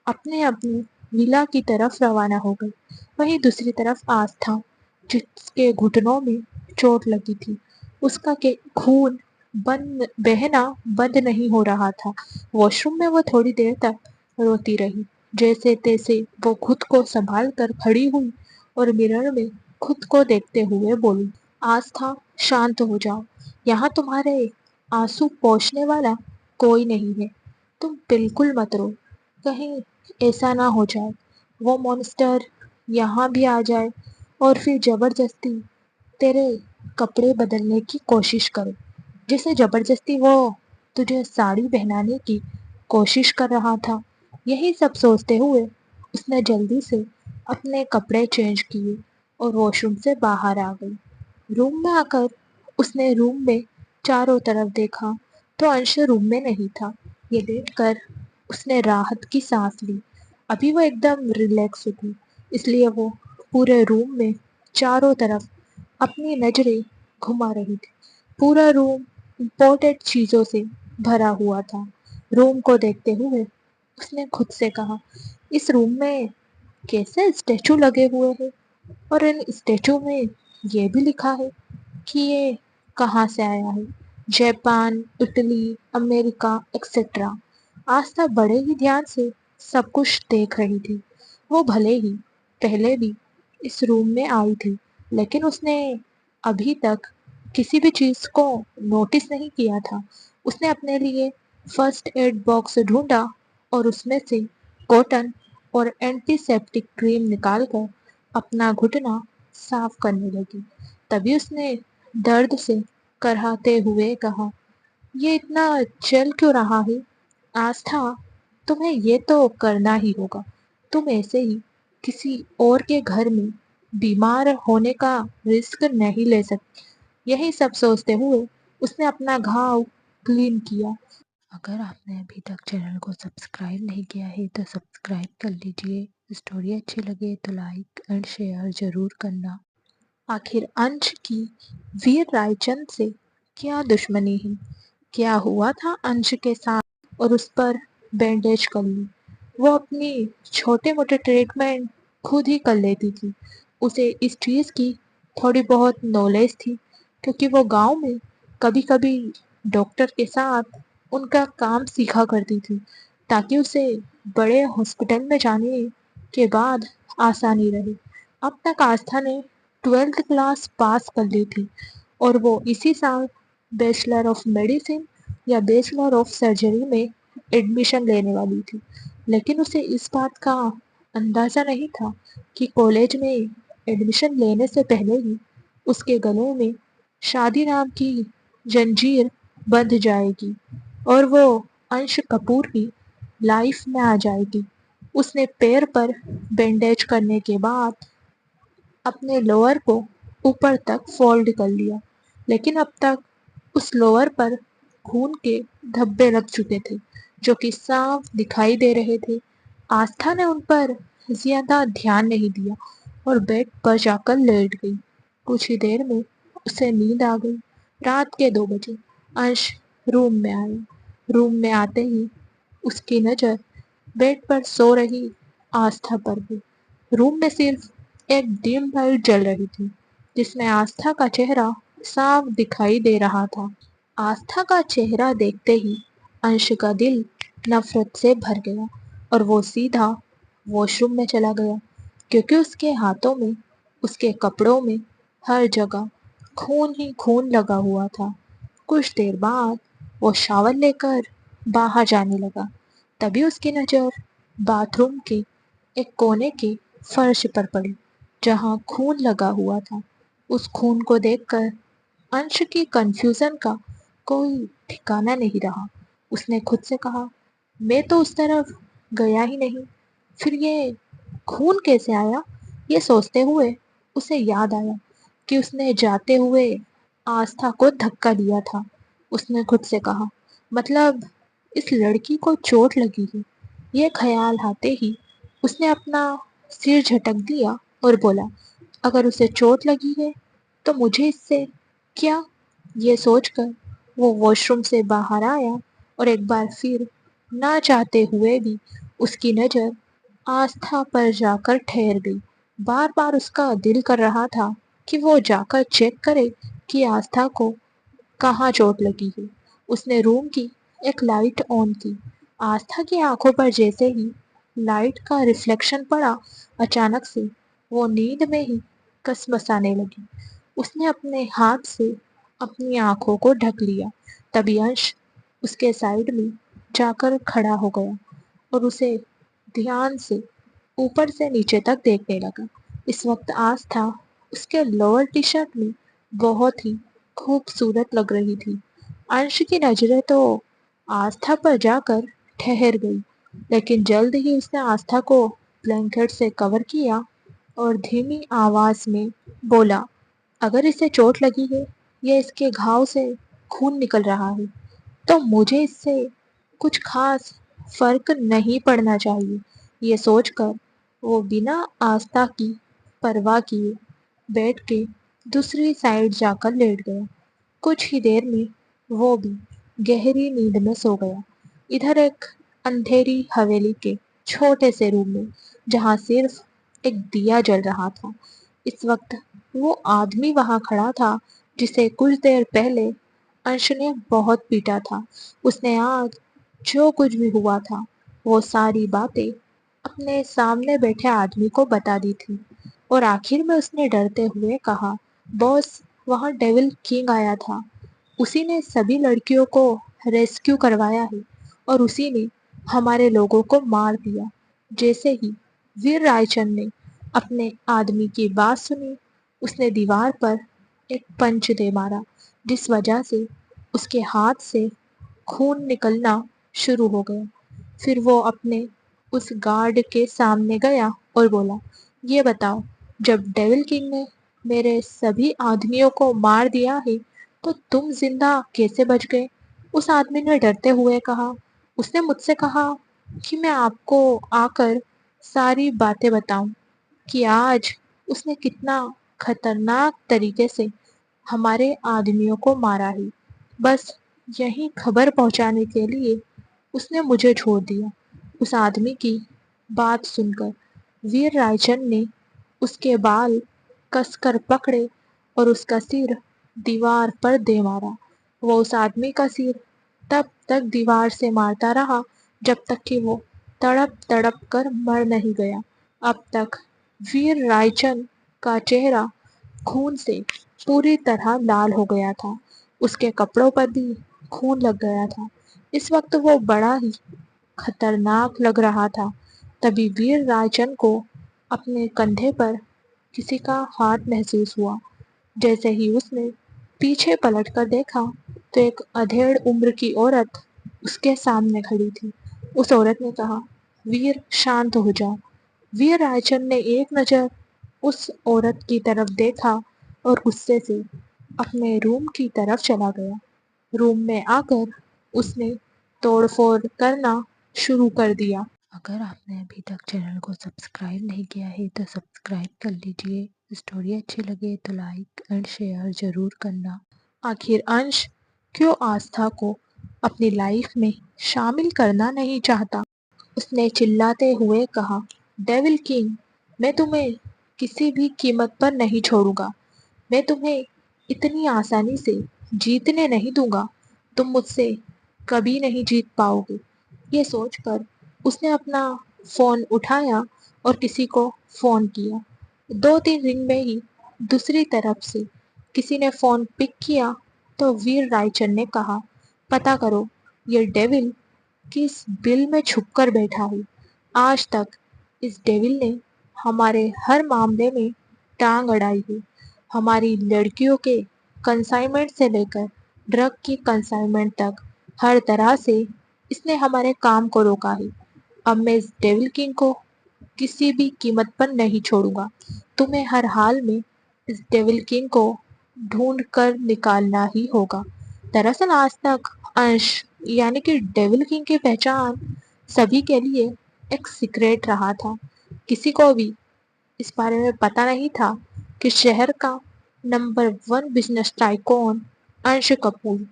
अपने अपनी विला की तरफ रवाना हो गई। वहीं दूसरी तरफ आस्था, जिसके घुटनों में चोट लगी थी, उसका के खून बंद बहना बंद नहीं हो रहा था। वॉशरूम में वो थोड़ी देर तक रोती रही। जैसे तैसे वो खुद को संभाल कर खड़ी हुई और मिरर में खुद को देखते हुए बोली, आस्था, शांत हो जाओ। यहाँ तुम्हारे आंसू पोंछने वाला कोई नहीं है। तुम बिल्कुल मत रो। कहीं ऐसा ना हो जाए वो मॉन्स्टर यहाँ भी आ जाए और फिर जबरदस्ती तेरे कपड़े बदलने की कोशिश करे, जैसे जबरदस्ती वो तुझे साड़ी पहनाने की कोशिश कर रहा था। यही सब सोचते हुए उसने जल्दी से अपने कपड़े चेंज किए और वॉशरूम से बाहर आ गई। रूम में आकर उसने रूम में चारों तरफ देखा तो अंश रूम में नहीं था। ये देखकर उसने राहत की सांस ली। अभी वो एकदम रिलैक्स थी, इसलिए वो पूरे रूम में चारों तरफ अपनी नजरें घुमा रही थी। पूरा रूम इम्पोर्टेंट चीजों से भरा हुआ था। रूम को देखते हुए उसने खुद से कहा, इस रूम में कैसे स्टैचू लगे हुए हैं और इन स्टैचू में ये भी लिखा है कि ये कहाँ से आया है, जापान, इटली, अमेरिका एक्सेट्रा। आस्था बड़े ही ध्यान से सब कुछ देख रही थी। वो भले ही पहले भी इस रूम में आई थी, लेकिन उसने अभी तक किसी भी चीज को नोटिस नहीं किया था। उसने अपने लिए फर्स्ट एड बॉक्स ढूंढा और उसमें से कॉटन और एंटीसेप्टिक क्रीम निकालकर अपना घुटना साफ करने लगी। तभी उसने दर्द से कराहते हुए कहा, ये इतना चल क्यों रहा है? आस्था, तुम्हें ये तो करना ही होगा। तुम ऐसे ही किसी और के घर में बीमार होने का रिस्क नहीं ले सकती। यही सब सोचते हुए उसने अपना घाव क्लीन किया। अगर आपने अभी तक चैनल को सब्सक्राइब नहीं किया है तो सब्सक्राइब कर लीजिए। स्टोरी अच्छी लगे तो लाइक एंड शेयर जरूर करना। आखिर अंश की वीर रायचंद से क्या दुश्मनी है? क्या हुआ था अंश के साथ और उस पर बैंडेज कर ली। वो अपनी छोटे मोटे ट्रीटमेंट खुद ही कर लेती थी। उसे इस चीज़ की थोड़ी बहुत नॉलेज थी, क्योंकि वो गांव में कभी कभी डॉक्टर के साथ उनका काम सीखा करती थी, ताकि उसे बड़े हॉस्पिटल में जाने के बाद आसानी रहे। अब तक आस्था ने ट्वेल्थ क्लास पास कर ली थी और वो इसी साल बैचलर ऑफ मेडिसिन या बैचलर ऑफ सर्जरी में एडमिशन लेने वाली थी। लेकिन उसे इस बात का अंदाज़ा नहीं था कि कॉलेज में एडमिशन लेने से पहले ही उसके गले में शादी नाम की जंजीर बंध जाएगी और वो अंश कपूर की लाइफ में आ जाएगी। उसने पैर पर बैंडेज करने के बाद अपने लोअर को ऊपर तक फोल्ड कर लिया, लेकिन अब तक उस लोअर पर खून के धब्बे लग चुके थे जो कि साफ दिखाई दे रहे थे। आस्था ने उन पर ज्यादा ध्यान नहीं दिया और बेड पर जाकर लेट गई। कुछ ही देर में उसे नींद आ गई। रात के 2 बजे अंश रूम में आया। रूम में आते ही उसकी नजर बेड पर सो रही आस्था पर गई। रूम में सिर्फ एक डिम लाइट जल रही थी जिसमें आस्था का चेहरा साफ दिखाई दे रहा था। आस्था का चेहरा देखते ही अंश का दिल नफरत से भर गया और वो सीधा वॉशरूम में चला गया, क्योंकि उसके हाथों में, उसके कपड़ों में हर जगह खून ही खून लगा हुआ था। कुछ देर बाद वो शावर लेकर बाहर जाने लगा। तभी उसकी नज़र बाथरूम के एक कोने के फर्श पर पड़ी जहां खून लगा हुआ था। उस खून को देखकर अंश की कंफ्यूजन का कोई ठिकाना नहीं रहा। उसने खुद से कहा, मैं तो उस तरफ गया ही नहीं, फिर ये खून कैसे आया? ये सोचते हुए उसे याद आया कि उसने जाते हुए आस्था को धक्का दिया था। उसने खुद से कहा, मतलब इस लड़की को चोट लगी है। ये ख्याल आते ही उसने अपना सिर झटक दिया और बोला, अगर उसे चोट लगी है तो मुझे इससे क्या? ये सोचकर वो वॉशरूम से बाहर आया और एक बार फिर ना चाहते हुए भी उसकी नज़र आस्था पर जाकर ठहर गई। बार बार उसका दिल कर रहा था कि वो जाकर चेक करे कि आस्था को कहाँ चोट लगी है। उसने रूम की एक लाइट ऑन की। आस्था की आंखों पर जैसे ही लाइट का रिफ्लेक्शन पड़ा, अचानक से वो नींद में ही कसमसाने लगी। उसने अपने हाथ से अपनी आंखों को ढक लिया। तभी अंश उसके साइड में जाकर खड़ा हो गया और उसे ध्यान से ऊपर से नीचे तक देखने लगा। इस वक्त आस्था उसके लोअर टी शर्ट में बहुत ही खूबसूरत लग रही थी। अंश की नजरें तो आस्था पर जाकर ठहर गई, लेकिन जल्द ही उसने आस्था को ब्लैंकेट से कवर किया और धीमी आवाज में बोला, अगर इसे चोट लगी है या इसके घाव से खून निकल रहा है तो मुझे इससे कुछ खास फर्क नहीं पड़ना चाहिए। ये सोचकर वो बिना आस्था की परवाह किए बेड के दूसरी साइड जाकर लेट गया। कुछ ही देर में वो भी गहरी नींद में सो गया। इधर एक अंधेरी हवेली के छोटे से रूम में जहां सिर्फ एक दिया जल रहा था, इस वक्त वो आदमी वहां खड़ा था जिसे कुछ देर पहले अंश ने बहुत पीटा था। उसने आज जो कुछ भी हुआ था वो सारी बातें अपने सामने बैठे आदमी को बता दी थी और आखिर में उसने डरते हुए कहा, बॉस, वहाँ डेविल किंग आया था। उसी ने सभी लड़कियों को रेस्क्यू करवाया है और उसी ने हमारे लोगों को मार दिया। जैसे ही वीर रायचंद ने अपने आदमी की बात सुनी, उसने दीवार पर एक पंच दे मारा, जिस वजह से उसके हाथ से खून निकलना शुरू हो गया। फिर वो अपने उस गार्ड के सामने गया और बोला, ये बताओ, जब डेविल किंग ने मेरे सभी आदमियों को मार दिया है तो तुम जिंदा कैसे बच गए? उस आदमी ने डरते हुए कहा, उसने मुझसे कहा कि मैं आपको आकर सारी बातें बताऊं कि आज उसने कितना खतरनाक तरीके से हमारे आदमियों को मारा है। बस यही खबर पहुंचाने के लिए उसने मुझे छोड़ दिया। उस आदमी की बात सुनकर वीर रायचंद ने उसके बाल कसकर पकड़े और उसका सिर दीवार पर दे मारा। वो उस आदमी का सिर तब तक दीवार से मारता रहा जब तक कि वो तड़प तड़प कर मर नहीं गया। अब तक वीर रायचंद का चेहरा खून से पूरी तरह लाल हो गया था। उसके कपड़ों पर भी खून लग गया था। इस वक्त वो बड़ा ही खतरनाक लग रहा था। तभी वीर रायचंद को अपने कंधे पर किसी का हाथ महसूस हुआ। जैसे ही उसने पीछे पलटकर देखा तो एक अधेड़ उम्र की औरत उसके सामने खड़ी थी। उस औरत ने कहा, वीर शांत हो जाओ। वीर रायचंद ने एक नज़र उस औरत की तरफ देखा और गुस्से से अपने रूम की तरफ चला गया। रूम में आकर उसने तोड़फोड़ करना शुरू कर दिया। अगर आपने अभी तक चैनल को सब्सक्राइब नहीं किया है तो सब्सक्राइब कर लीजिए। स्टोरी अच्छी लगे तो लाइक एंड शेयर ज़रूर करना। आखिर अंश क्यों आस्था को अपनी लाइफ में शामिल करना नहीं चाहता? उसने चिल्लाते हुए कहा, डेविल किंग, मैं तुम्हें किसी भी कीमत पर नहीं छोड़ूंगा। मैं तुम्हें इतनी आसानी से जीतने नहीं दूंगा। तुम मुझसे कभी नहीं जीत पाओगे। ये सोचकर उसने अपना फोन उठाया और किसी को फोन किया। 2-3 रिंग में ही दूसरी तरफ से किसी ने फोन पिक किया तो वीर रायचंद ने कहा, पता करो ये डेविल किस बिल में छुपकर बैठा है। आज तक इस डेविल ने हमारे हर मामले में टांग अड़ाई है। हमारी लड़कियों के कंसाइनमेंट से लेकर ड्रग की कंसाइनमेंट तक हर तरह से इसने हमारे काम को रोका है। अब मैं इस डेविल किंग को किसी भी कीमत पर नहीं छोड़ूंगा। तुम्हें हर हाल में इस डेविल किंग को ढूंढ कर निकालना ही होगा। दरअसल आज तक अंश यानी कि डेविल किंग की पहचान सभी के लिए एक सीक्रेट रहा था। किसी को भी इस बारे में पता नहीं था कि शहर का नंबर 1 बिजनेस टाइकून अंश कपूर,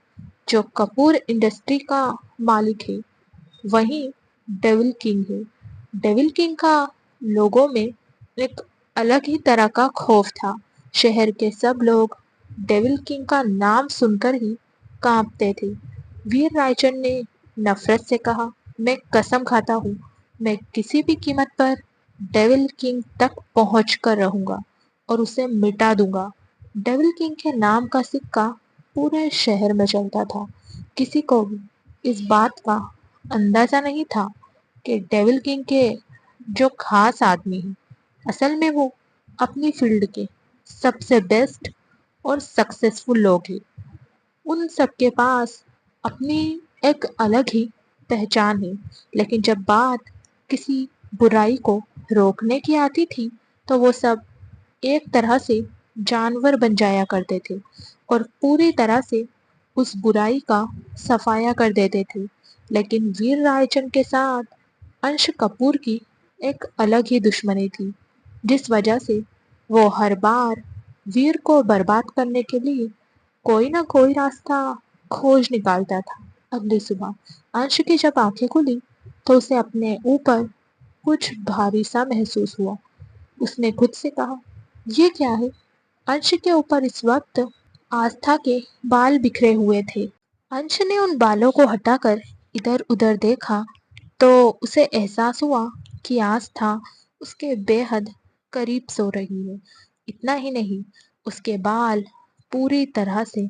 जो कपूर इंडस्ट्री का मालिक है, वही डेविल किंग है। डेविल किंग का लोगों में एक अलग ही तरह का खौफ था। शहर के सब लोग डेविल किंग का नाम सुनकर ही कांपते थे। वीर रायचंद ने नफरत से कहा, मैं कसम खाता हूँ, मैं किसी भी कीमत पर डेविल किंग तक पहुंच कर रहूंगा और उसे मिटा दूंगा। डेविल किंग के नाम का सिक्का पूरे शहर में चलता था। किसी को भी इस बात का अंदाजा नहीं था कि डेविल किंग के जो खास आदमी हैं, असल में वो अपनी फील्ड के सबसे बेस्ट और सक्सेसफुल लोग हैं। उन सबके पास अपनी एक अलग ही पहचान है। लेकिन जब बात किसी बुराई को रोकने की आती थी तो वो सब एक तरह से जानवर बन जाया करते थे और पूरी तरह से उस बुराई का सफाया कर देते थे। लेकिन वीर रायचंद के साथ अंश कपूर की एक अलग ही दुश्मनी थी, जिस वजह से वो हर बार वीर को बर्बाद करने के लिए कोई ना कोई रास्ता खोज निकालता था। अगली सुबह अंश की जब आंखें खुली तो उसे अपने ऊपर कुछ भारी सा महसूस हुआ। उसने खुद से कहा, ये क्या है? अंश के ऊपर इस वक्त आस्था के बाल बिखरे हुए थे। अंश ने उन बालों को हटाकर इधर उधर देखा तो उसे एहसास हुआ कि आस्था उसके बेहद करीब सो रही है। इतना ही नहीं, उसके बाल पूरी तरह से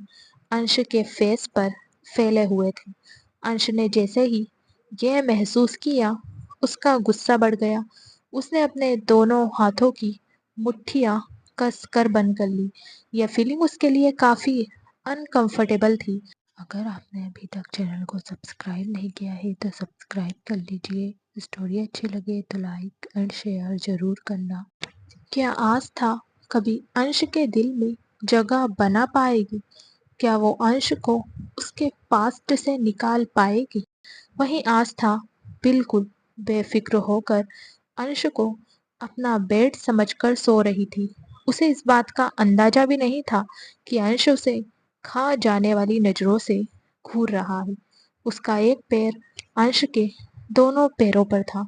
अंश के फेस पर फैले हुए थे। अंश ने जैसे ही यह महसूस किया, उसका गुस्सा बढ़ गया। उसने अपने दोनों हाथों की मुट्ठियां कसकर बंद कर ली। यह फीलिंग उसके लिए काफी अनकंफर्टेबल थी। अगर आपने अभी तक चैनल को सब्सक्राइब नहीं किया है तो सब्सक्राइब कर लीजिए। स्टोरी अच्छी लगे तो लाइक एंड शेयर ज़रूर करना। क्या आस्था कभी अंश के दिल में जगह बना पाएगी? क्या वो अंश को उसके पास्ट से निकाल पाएगी? वहीं आस्था बिल्कुल बेफिक्र होकर अंश को अपना बेड समझकर सो रही थी। उसे इस बात का अंदाजा भी नहीं था कि अंश उसे खा जाने वाली नजरों से घूर रहा है। उसका एक पैर अंश के दोनों पैरों पर था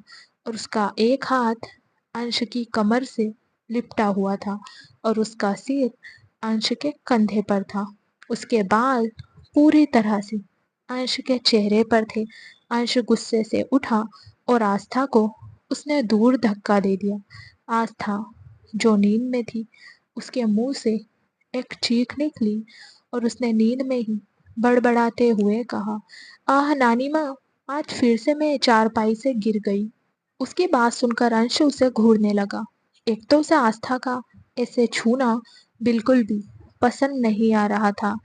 और उसका एक हाथ अंश की कमर से लिपटा हुआ था और उसका सिर अंश के कंधे पर था। उसके बाल पूरी तरह से अंश के चेहरे पर थे। अंश गुस्से से उठा और आस्था को उसने दूर धक्का दे दिया। आस्था जो नींद में थी उसके मुंह से एक चीख निकली और उसने नींद में ही बड़बड़ाते हुए कहा, आह नानी माँ, आज फिर से मैं चारपाई से गिर गई। उसकी बात सुनकर अंश उसे घूरने लगा। एक तो उसे आस्था का ऐसे छूना बिल्कुल भी पसंद नहीं आ रहा था।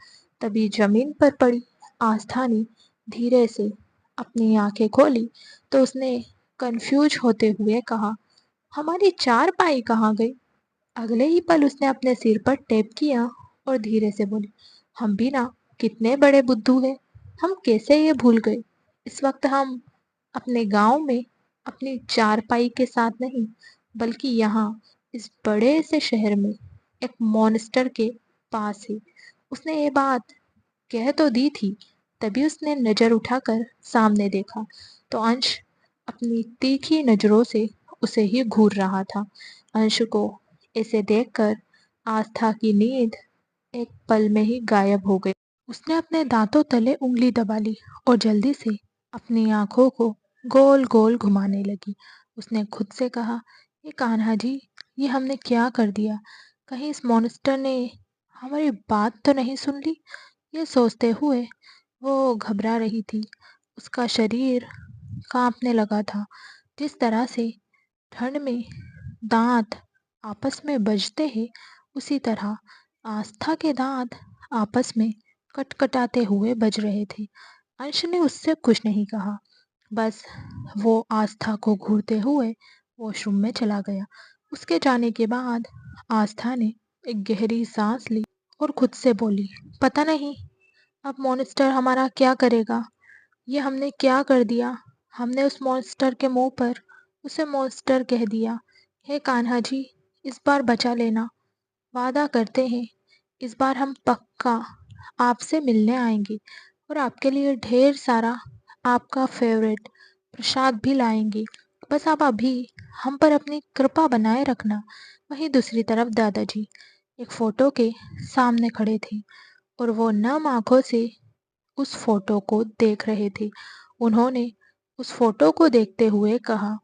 तभी जमीन पर पड़ी आस्था ने धीरे से अपनी आंखें खोली तो उसने कंफ्यूज होते हुए कहा, हमारी चारपाई कहाँ गई? अगले ही पल उसने अपने सिर पर टैप किया और धीरे से बोली, हम भी ना कितने बड़े बुद्धू हैं, हम कैसे ये भूल गए? इस वक्त हम अपने गांव में अपनी चारपाई के साथ नहीं, बल्कि यहाँ इस बड़े से शहर में एक मॉन्स्टर के पास है। उसने ये बात कह तो दी थी, तभी उसने नजर उठाकर सामने देखा तो अंश अपनी तीखी नजरों से उसे ही घूर रहा था। अंश को इसे देखकर आस्था की नींद एक पल में ही गायब हो गई। उसने अपने दांतों तले उंगली दबा ली और जल्दी से अपनी आंखों को गोल गोल घुमाने लगी। उसने खुद से कहा, ये कान्हा जी, ये हमने क्या कर दिया? कहीं इस मॉन्स्टर ने हमारी बात तो नहीं सुन ली? ये सोचते हुए वो घबरा रही थी। उसका शरीर कांपने लगा था। जिस तरह से ठंड में दांत आपस में बजते हैं, उसी तरह आस्था के दांत आपस में कटकटाते हुए बज रहे थे। अंश ने उससे कुछ नहीं कहा, बस वो आस्था को घूरते हुए वॉशरूम में चला गया। उसके जाने के बाद आस्था ने एक गहरी सांस ली और खुद से बोली, पता नहीं अब मॉन्स्टर हमारा क्या करेगा? ये हमने क्या कर दिया? हमने उस मॉन्स्टर के मुंह पर उसे मॉन्स्टर कह दिया। हे कान्हा जी, इस बार बचा लेना। वादा करते हैं, इस बार हम पक्का आपसे मिलने आएंगे और आपके लिए ढेर सारा आपका फेवरेट प्रसाद भी लाएंगे। बस आप अभी हम पर अपनी कृपा बनाए रखना। वहीं दूसरी तरफ दादाजी एक फोटो के सामने खड़े थे और वो नम आंखों से उस फोटो को देख रहे थे। उन्होंने उस फोटो को देखते हुए कहा,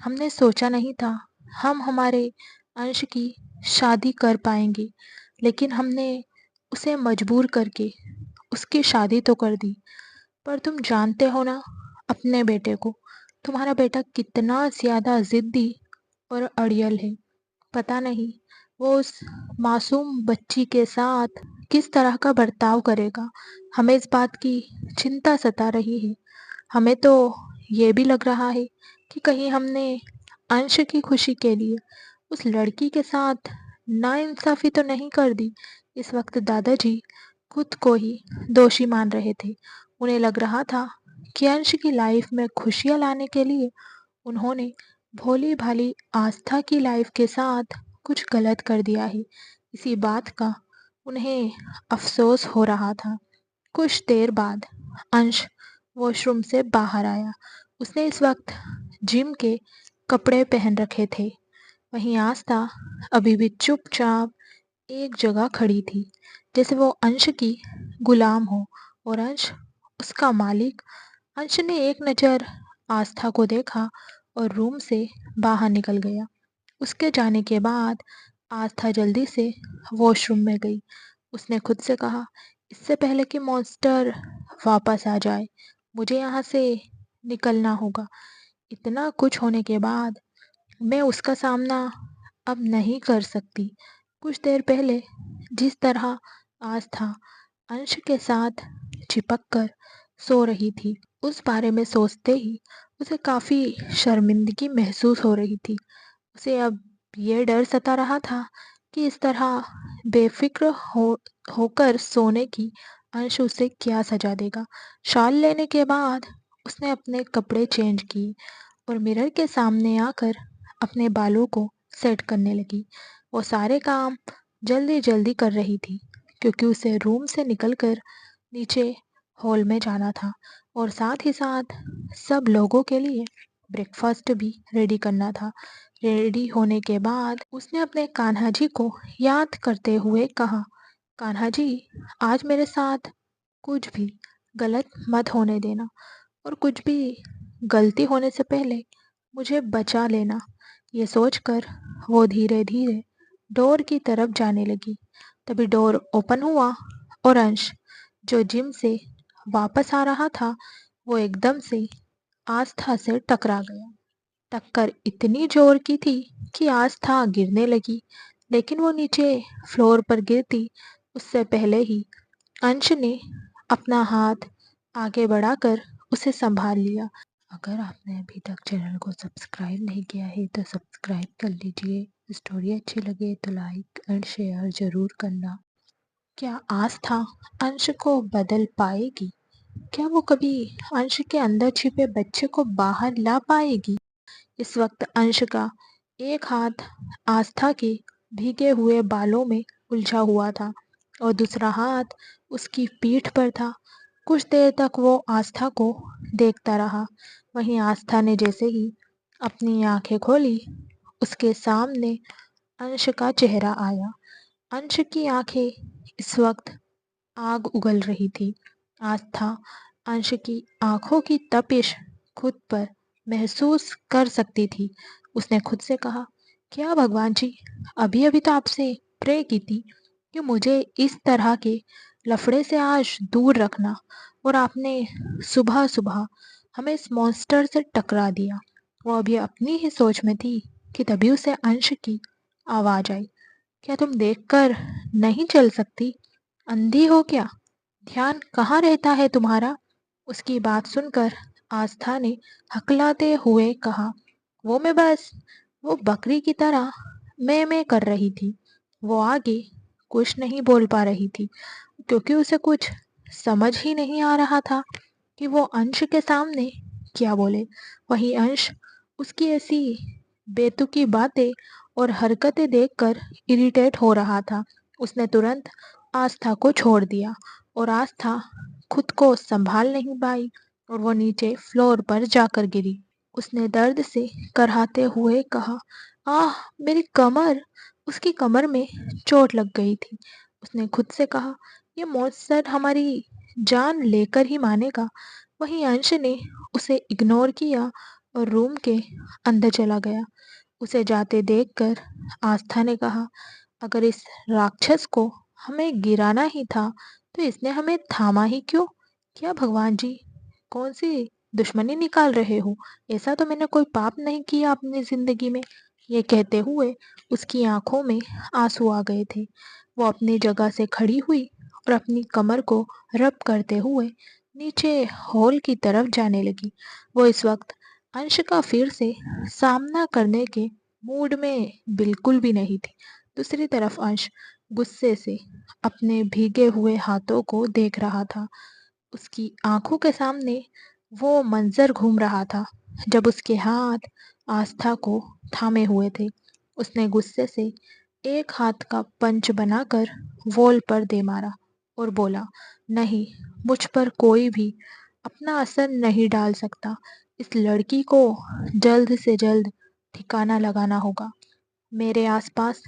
हमने सोचा नहीं था हम हमारे अंश की शादी कर पाएंगे, लेकिन हमने उसे मजबूर करके उसकी शादी तो कर दी। पर तुम जानते हो ना अपने बेटे को, तुम्हारा बेटा कितना ज़्यादा ज़िद्दी और अड़ियल है। पता नहीं वो उस मासूम बच्ची के साथ किस तरह का बर्ताव करेगा। हमें इस बात की चिंता सता रही है। हमें तो ये भी लग रहा है कि कहीं हमने अंश की खुशी के लिए उस लड़की के साथ नाइंसाफी तो नहीं कर दी। इस वक्त दादाजी खुद को ही दोषी मान रहे थे। उन्हें लग रहा था कि अंश की लाइफ में खुशियाँ लाने के लिए उन्होंने भोली भाली आस्था की लाइफ के साथ कुछ गलत कर दिया है। इसी बात का उन्हें अफसोस हो रहा था। कुछ देर बाद अंश वॉशरूम से बाहर आया। उसने इस वक्त जिम के कपड़े पहन रखे थे। वहीं आस्था अभी भी चुपचाप एक जगह खड़ी थी, जैसे वो अंश की गुलाम हो और अंश उसका मालिक। अंश ने एक नज़र आस्था को देखा और रूम से बाहर निकल गया। उसके जाने के बाद आस्था जल्दी से वॉशरूम में गई। उसने खुद से कहा, इससे पहले कि मॉन्स्टर वापस आ जाए, मुझे यहाँ से निकलना होगा। इतना कुछ होने के बाद मैं उसका सामना अब नहीं कर सकती। कुछ देर पहले जिस तरह आस्था अंश के साथ चिपक कर सो रही थी, उस बारे में सोचते ही उसे काफ़ी शर्मिंदगी महसूस हो रही थी। उसे अब ये डर सता रहा था कि इस तरह बेफिक्र होकर सोने की अंश उसे क्या सजा देगा। शॉल लेने के बाद उसने अपने कपड़े चेंज किए और मिरर के सामने आकर अपने बालों को सेट करने लगी। वो सारे काम जल्दी जल्दी कर रही थी क्योंकि उसे रूम से निकलकर नीचे हॉल में जाना था और साथ ही साथ सब लोगों के लिए ब्रेकफास्ट भी रेडी करना था। रेडी होने के बाद उसने अपने कान्हा जी को याद करते हुए कहा, कान्हा जी, आज मेरे साथ कुछ भी गलत मत होने देना और कुछ भी गलती होने से पहले मुझे बचा लेना। ये सोचकर वो धीरे धीरे डोर की तरफ जाने लगी। तभी डोर ओपन हुआ और अंश, जो जिम से वापस आ रहा था, वो एकदम से आस्था से टकरा गया। टक्कर इतनी जोर की थी कि आस्था गिरने लगी, लेकिन वो नीचे फ्लोर पर गिरती उससे पहले ही अंश ने अपना हाथ आगे बढ़ाकर उसे संभाल लिया। अगर आपने अभी तक चैनल को सब्सक्राइब नहीं किया है तो सब्सक्राइब कर लीजिए। स्टोरी अच्छी लगे तो लाइक एंड शेयर ज़रूर करना। क्या आस्था अंश को बदल पाएगी? क्या वो कभी अंश के अंदर छिपे बच्चे को बाहर ला पाएगी? इस वक्त अंश का एक हाथ आस्था के भीगे हुए बालों में उलझा हुआ था और दूसरा हाथ उसकी पीठ पर था। कुछ देर तक वो आस्था को देखता रहा। वहीं आस्था ने जैसे ही अपनी आंखें खोली, उसके सामने अंश का चेहरा आया। अंश की आंखें इस वक्त आग उगल रही थी। आस्था अंश की आंखों की तपिश खुद पर महसूस कर सकती थी। उसने खुद से कहा, क्या भगवान जी, अभी अभी तो आपसे प्रे की थी कि मुझे इस तरह के लफड़े से आज दूर रखना, और आपने सुबह सुबह हमें इस मॉन्स्टर से टकरा दिया। वो अभी अपनी ही सोच में थी कि तभी उसे अंश की आवाज आई, क्या तुम देखकर नहीं चल सकती? अंधी हो क्या? ध्यान कहाँ रहता है तुम्हारा? उसकी बात सुनकर आस्था ने हकलाते हुए कहा, वो मैं बस वो बकरी की तरह मैं कर रही थी। वो आगे कुछ नहीं बोल पा रही थी क्योंकि उसे कुछ समझ ही नहीं आ रहा था कि वो अंश के सामने क्या बोले। वही अंश उसकी ऐसी बेतुकी बातें और हरकतें देखकर इरिटेट हो रहा था। उसने तुरंत आस्था को छोड़ दिया और आस्था खुद को संभाल नहीं पाई और वो नीचे फ्लोर पर जाकर गिरी। उसने दर्द से कराहते हुए कहा, आह मेरी कमर! उसकी कमर में चोट लग गई थी। उसने खुद से कहा, ये मॉन्स्टर हमारी जान लेकर ही मानेगा। वहीं अंश ने उसे इग्नोर किया और रूम के अंदर चला गया। उसे जाते देखकर आस्था ने कहा, अगर इस राक्षस को हमें गिराना ही था तो इसने हमें थामा ही क्यों? क्या भगवान जी, कौन सी दुश्मनी निकाल रहे हो? ऐसा तो मैंने कोई पाप नहीं किया अपनी जिंदगी में। ये कहते हुए उसकी आंखों में आंसू आ गए थे। वो अपनी जगह से खड़ी हुई और अपनी कमर को रब करते हुए नीचे हॉल की तरफ जाने लगी। वो इस वक्त अंश का फिर से सामना करने के मूड में बिल्कुल भी नहीं थी। दूसरी तरफ अंश गुस्से से अपने भीगे हुए हाथों को देख रहा था। उसकी आंखों के सामने वो मंजर घूम रहा था जब उसके हाथ आस्था को थामे हुए थे। उसने गुस्से से एक हाथ का पंच बनाकर वॉल पर दे मारा और बोला, नहीं, मुझ पर कोई भी अपना असर नहीं डाल सकता। इस लड़की को जल्द से जल्द ठिकाना लगाना होगा। मेरे आसपास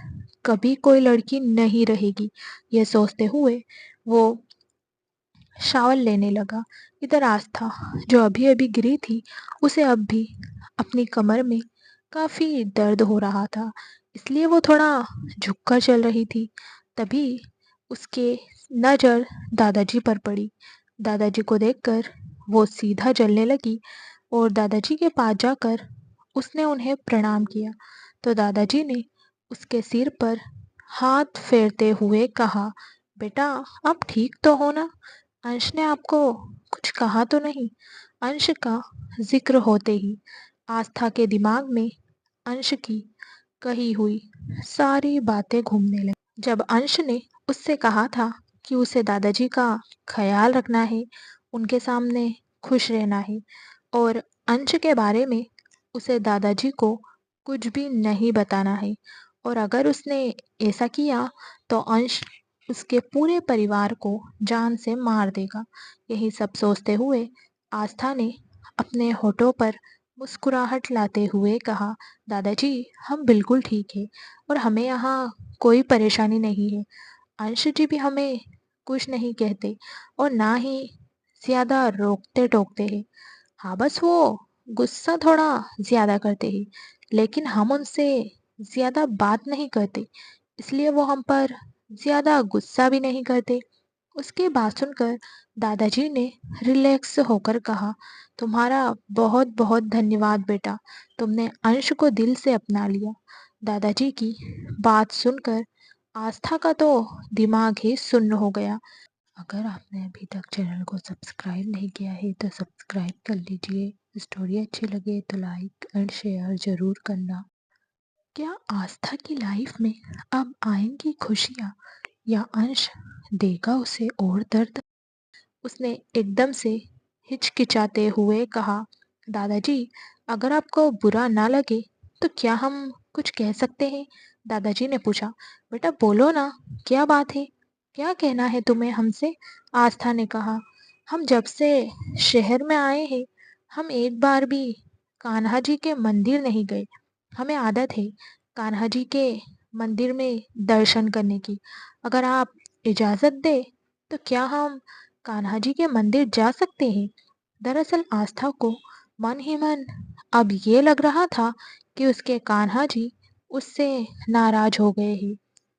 कभी कोई लड़की नहीं रहेगी। यह सोचते हुए वो शावर लेने लगा। इधर आस्था, जो अभी अभी गिरी थी, उसे अब भी अपनी कमर में काफी दर्द हो रहा था, इसलिए वो थोड़ा झुककर चल रही थी। तभी उसके नजर दादाजी पर पड़ी। दादाजी को देखकर वो सीधा चलने लगी और दादाजी के पास जाकर उसने उन्हें प्रणाम किया। तो दादाजी ने उसके सिर पर हाथ फेरते हुए कहा, बेटा, आप ठीक तो हो ना? अंश ने आपको कुछ कहा तो नहीं? अंश का जिक्र होते ही आस्था के दिमाग में अंश की कही हुई सारी बातें घूमने लगी। जब अंश ने उससे कहा था कि उसे दादाजी का ख्याल रखना है, उनके सामने खुश रहना है और अंश के बारे में उसे दादाजी को कुछ भी नहीं बताना है, और अगर उसने ऐसा किया तो अंश उसके पूरे परिवार को जान से मार देगा। यही सब सोचते हुए आस्था ने अपने होठों पर मुस्कुराहट लाते हुए कहा, दादाजी, हम बिल्कुल ठीक है और हमें यहाँ कोई परेशानी नहीं है। अंश जी भी हमें कुछ नहीं कहते और ना ही ज़्यादा रोकते टोकते हैं। हाँ, बस वो गुस्सा थोड़ा ज़्यादा करते हैं, लेकिन हम उनसे ज़्यादा बात नहीं करते इसलिए वो हम पर ज़्यादा गुस्सा भी नहीं करते। उसकी बात सुनकर दादाजी ने रिलैक्स होकर कहा, तुम्हारा बहुत बहुत धन्यवाद बेटा, तुमने अंश को दिल से अपना लिया। दादाजी की बात सुनकर आस्था का तो दिमाग ही सुन्न हो गया। अगर आपने अभी तक चैनल को सब्सक्राइब नहीं किया है तो सब्सक्राइब कर लीजिए। स्टोरी अच्छी लगे तो लाइक एंड शेयर ज़रूर करना। क्या आस्था की लाइफ में अब आएंगी खुशियाँ या अंश देगा उसे और दर्द? उसने एकदम से हिचकिचाते हुए कहा, दादाजी, अगर आपको बुरा ना लगे तो क्या हम कुछ कह सकते हैं? दादाजी ने पूछा। बेटा बोलो ना, क्या बात है? क्या कहना है तुम्हें हमसे? आस्था ने कहा, हम जब से शहर में आए हैं, हम एक बार भी कान्हा जी के मंदिर नहीं गए। हमें आदत है कान्हा जी के मंदिर में दर्शन करने की। अगर आप इजाज़त दे तो क्या हम कान्हा जी के मंदिर जा सकते हैं? दरअसल आस्था को मन ही मन अब ये लग रहा था कि उसके कान्हा जी उससे नाराज हो गए हैं,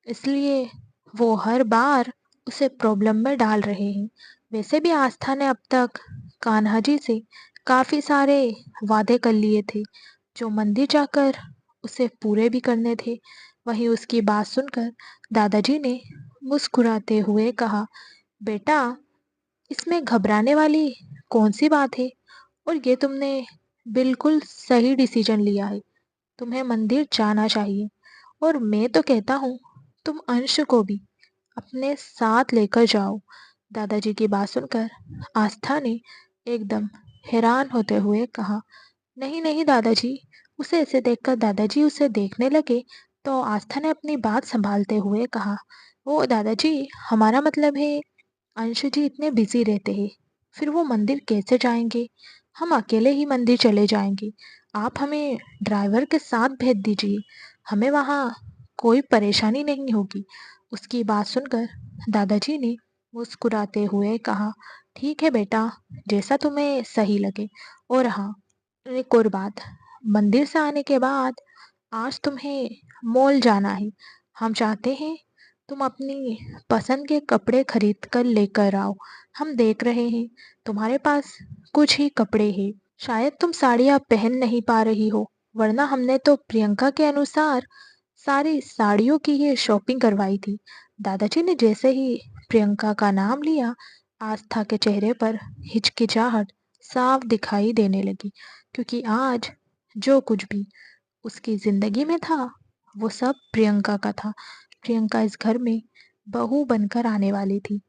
इसलिए वो हर बार उसे प्रॉब्लम में डाल रहे हैं। वैसे भी आस्था ने अब तक कान्हा जी से काफ़ी सारे वादे कर लिए थे, जो मंदिर जाकर उसे पूरे भी करने थे। वहीं उसकी बात सुनकर दादाजी ने मुस्कुराते हुए कहा, बेटा, इसमें घबराने वाली कौन सी बात है? और ये तुमने बिल्कुल सही डिसीजन लिया है। तुम्हें मंदिर जाना चाहिए और मैं तो कहता हूँ तुम अंश को भी अपने साथ लेकर जाओ। दादाजी की बात सुनकर आस्था ने एकदम हैरान होते हुए कहा, नहीं नहीं दादाजी। उसे ऐसे देखकर दादाजी उसे देखने लगे तो आस्था ने अपनी बात संभालते हुए कहा, वो दादाजी, हमारा मतलब है अंशु जी इतने बिजी रहते हैं, फिर वो मंदिर कैसे जाएंगे? हम अकेले ही मंदिर चले जाएंगे। आप हमें ड्राइवर के साथ भेज दीजिए, हमें वहाँ कोई परेशानी नहीं होगी। उसकी बात सुनकर दादाजी ने मुस्कुराते हुए कहा, ठीक है बेटा, जैसा तुम्हें सही लगे। और हाँ, एक और बात, मंदिर से आने के बाद आज तुम्हें मॉल जाना है। हम चाहते हैं तुम अपनी पसंद के कपड़े खरीद कर लेकर आओ। हम देख रहे हैं तुम्हारे पास कुछ ही कपड़े हैं। शायद तुम साड़ियाँ पहन नहीं पा रही हो, वरना हमने तो प्रियंका के अनुसार सारी साड़ियों की ही शॉपिंग करवाई थी। दादाजी ने जैसे ही प्रियंका का नाम लिया, आस्था के चेहरे पर हिचकिचाहट साफ दिखाई देने लगी, क्योंकि आज जो कुछ भी उसकी जिंदगी में था वो सब प्रियंका का था। प्रियंका इस घर में बहू बनकर आने वाली थी।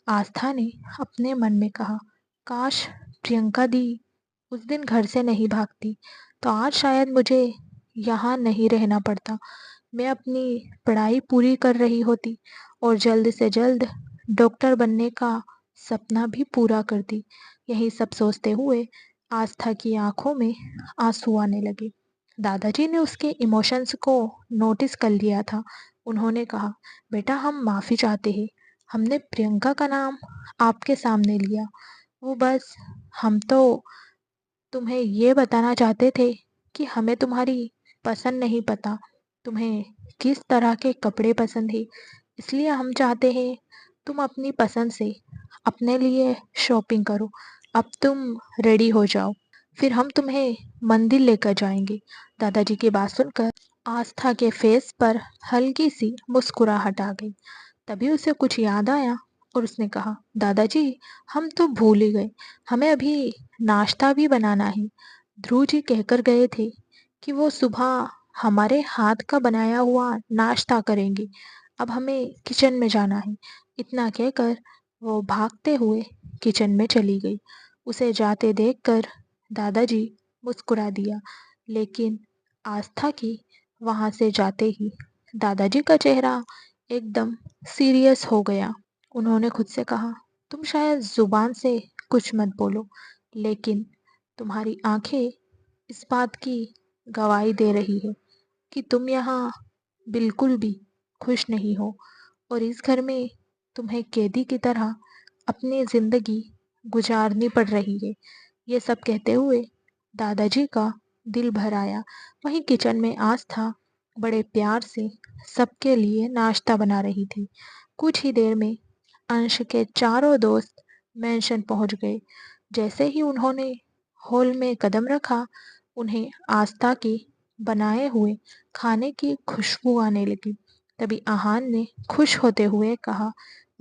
आस्था ने अपने मन में कहा, काश प्रियंका दी उस दिन घर से नहीं भागती तो आज शायद मुझे यहाँ नहीं रहना पड़ता। मैं अपनी पढ़ाई पूरी कर रही होती और जल्द से जल्द डॉक्टर बनने का सपना भी पूरा करती। यही सब सोचते हुए आस्था की आंखों में आंसू आने लगे। दादाजी ने उसके इमोशंस को नोटिस कर लिया था। उन्होंने कहा, बेटा, हम माफ़ी चाहते हैं, हमने प्रियंका का नाम आपके सामने लिया। वो बस, हम तो तुम्हें ये बताना चाहते थे कि हमें तुम्हारी पसंद नहीं पता, तुम्हें किस तरह के कपड़े पसंद है, इसलिए हम चाहते हैं तुम अपनी पसंद से अपने लिए शॉपिंग करो। अब तुम रेडी हो जाओ, फिर हम तुम्हें मंदिर लेकर जाएंगे। दादाजी की बात सुनकर आस्था के फेस पर हल्की सी मुस्कुराहट आ गई। तभी उसे कुछ याद आया और उसने कहा, दादाजी, हम तो भूल ही गए, हमें अभी नाश्ता भी बनाना है। ध्रुव जी कहकर गए थे कि वो सुबह हमारे हाथ का बनाया हुआ नाश्ता करेंगे। अब हमें किचन में जाना है। इतना कहकर वो भागते हुए किचन में चली गई। उसे जाते देखकर दादाजी मुस्कुरा दिया, लेकिन आस्था की वहाँ से जाते ही दादाजी का चेहरा एकदम सीरियस हो गया। उन्होंने खुद से कहा, तुम शायद जुबान से कुछ मत बोलो, लेकिन तुम्हारी आंखें इस बात की गवाही दे रही है कि तुम यहाँ बिल्कुल भी खुश नहीं हो और इस घर में तुम्हें कैदी की तरह अपनी जिंदगी गुजारनी पड़ रही है। ये सब कहते हुए दादाजी का दिल भर आया। वहीं किचन में आस्था बड़े प्यार से सबके लिए नाश्ता बना रही थी। कुछ ही देर में अंश के चारों दोस्त मेंशन पहुंच गए। जैसे ही उन्होंने हॉल में कदम रखा, उन्हें आस्था के बनाए हुए खाने की खुशबू आने लगी। तभी आहान ने खुश होते हुए कहा,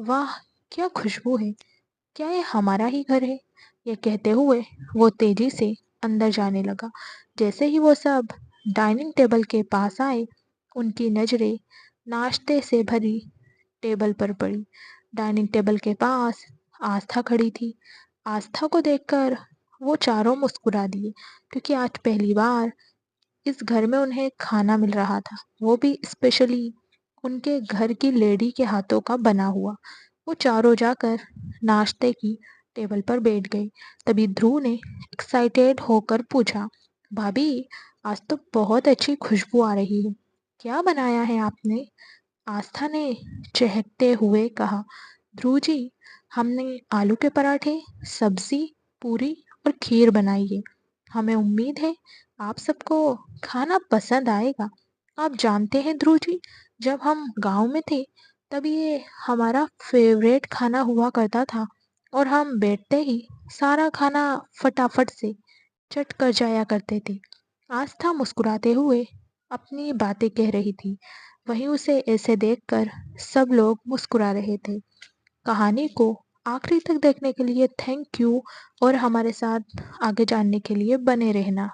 वाह, क्या खुशबू है! क्या ये हमारा ही घर है? ये कहते हुए वो तेजी से अंदर जाने लगा। जैसे ही वो सब डाइनिंग टेबल के पास आए, उनकी नजरें नाश्ते से भरी टेबल पर पड़ी। डाइनिंग टेबल के पास आस्था खड़ी थी। आस्था को देखकर वो चारों मुस्कुरा दिए, क्योंकि आज पहली बार इस घर में उन्हें खाना मिल रहा था, वो भी स्पेशली उनके घर की लेडी के हाथों का बना हुआ। वो चारों जाकर नाश्ते की टेबल पर बैठ गए। तभी ध्रुव ने एक्साइटेड होकर पूछा, भाभी, आज तो बहुत अच्छी खुशबू आ रही है। क्या बनाया है आपने? आस्था ने चहकते हुए कहा, ध्रुव जी, हमने आलू के पराठे, सब्जी, पूरी और खीर बनाई है। हमें उम्मीद है आप सबको खाना पसंद आएगा। आप जानते हैं ध्रुव जी, जब हम गांव में थे तब ये हमारा फेवरेट खाना हुआ करता था, और हम बैठते ही सारा खाना फटाफट से चट कर जाया करते थे। आस्था मुस्कुराते हुए अपनी बातें कह रही थी। वहीं उसे ऐसे देखकर सब लोग मुस्कुरा रहे थे। कहानी को आखिरी तक देखने के लिए थैंक यू, और हमारे साथ आगे जानने के लिए बने रहना।